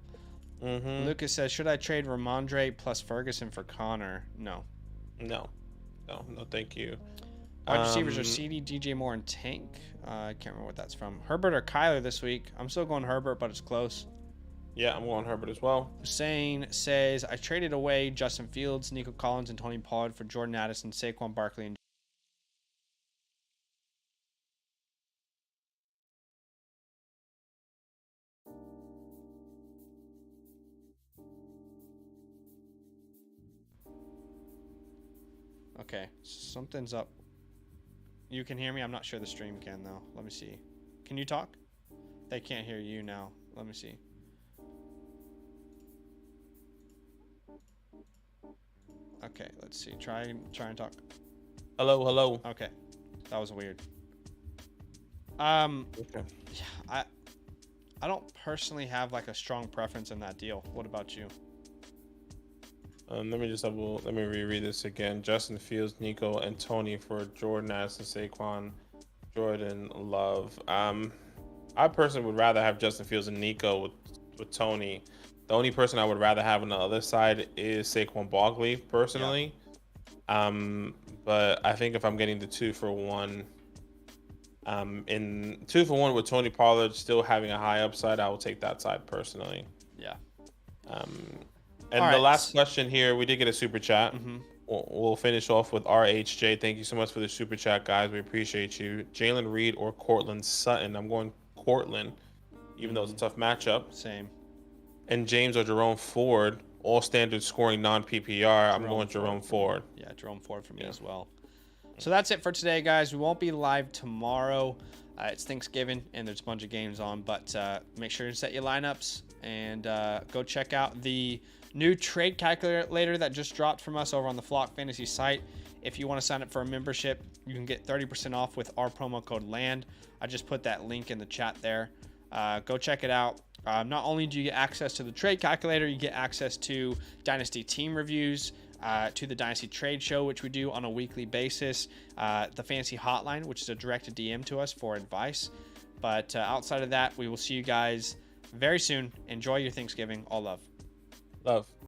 Lucas says, should I trade Ramondre plus Ferguson for Connor? No. No, thank you. Wide receivers are CD, DJ Moore, and Tank. I can't remember what that's from. Herbert or Kyler this week? I'm still going Herbert, but it's close. Yeah, I'm going Herbert as well. Hussein says, I traded away Justin Fields, Nico Collins, and Tony Pollard for Jordan Addison, Saquon Barkley, and okay, something's up. You can hear me? I'm not sure the stream can, though. Let me see. Can you talk? They can't hear you now. Let me see. Okay, let's see. Try and talk. Hello. Okay, that was weird. Okay. Yeah, I don't personally have like a strong preference in that deal. What about you? Let me reread this again. Justin Fields, Nico, and Tony for Jordan Addison, Saquon, Jordan Love. I personally would rather have Justin Fields and Nico with Tony. The only person I would rather have on the other side is Saquon Barkley, personally. Yeah. But I think if I'm getting the 2-for-1, in 2-for-1 with Tony Pollard still having a high upside, I will take that side personally. Yeah. And the last question here, we did get a super chat. We'll finish off with RHJ. Thank you so much for the super chat, guys. We appreciate you. Jalen Reed or Cortland Sutton? I'm going Cortland, even though it's a tough matchup. Same. And James or Jerome Ford, all standard scoring non-PPR. I'm going Jerome Ford. Yeah, Jerome Ford for me as well. So that's it for today, guys. We won't be live tomorrow. It's Thanksgiving, and there's a bunch of games on. But make sure to set your lineups and go check out the new trade calculator that just dropped from us over on the Flock Fantasy site. If you want to sign up for a membership, you can get 30% off with our promo code LAND. I just put that link in the chat there. Go check it out. Not only do you get access to the trade calculator, you get access to Dynasty team reviews, to the Dynasty Trade Show, which we do on a weekly basis, the Fantasy Hotline, which is a direct DM to us for advice. But outside of that, we will see you guys very soon. Enjoy your Thanksgiving. All love. Love.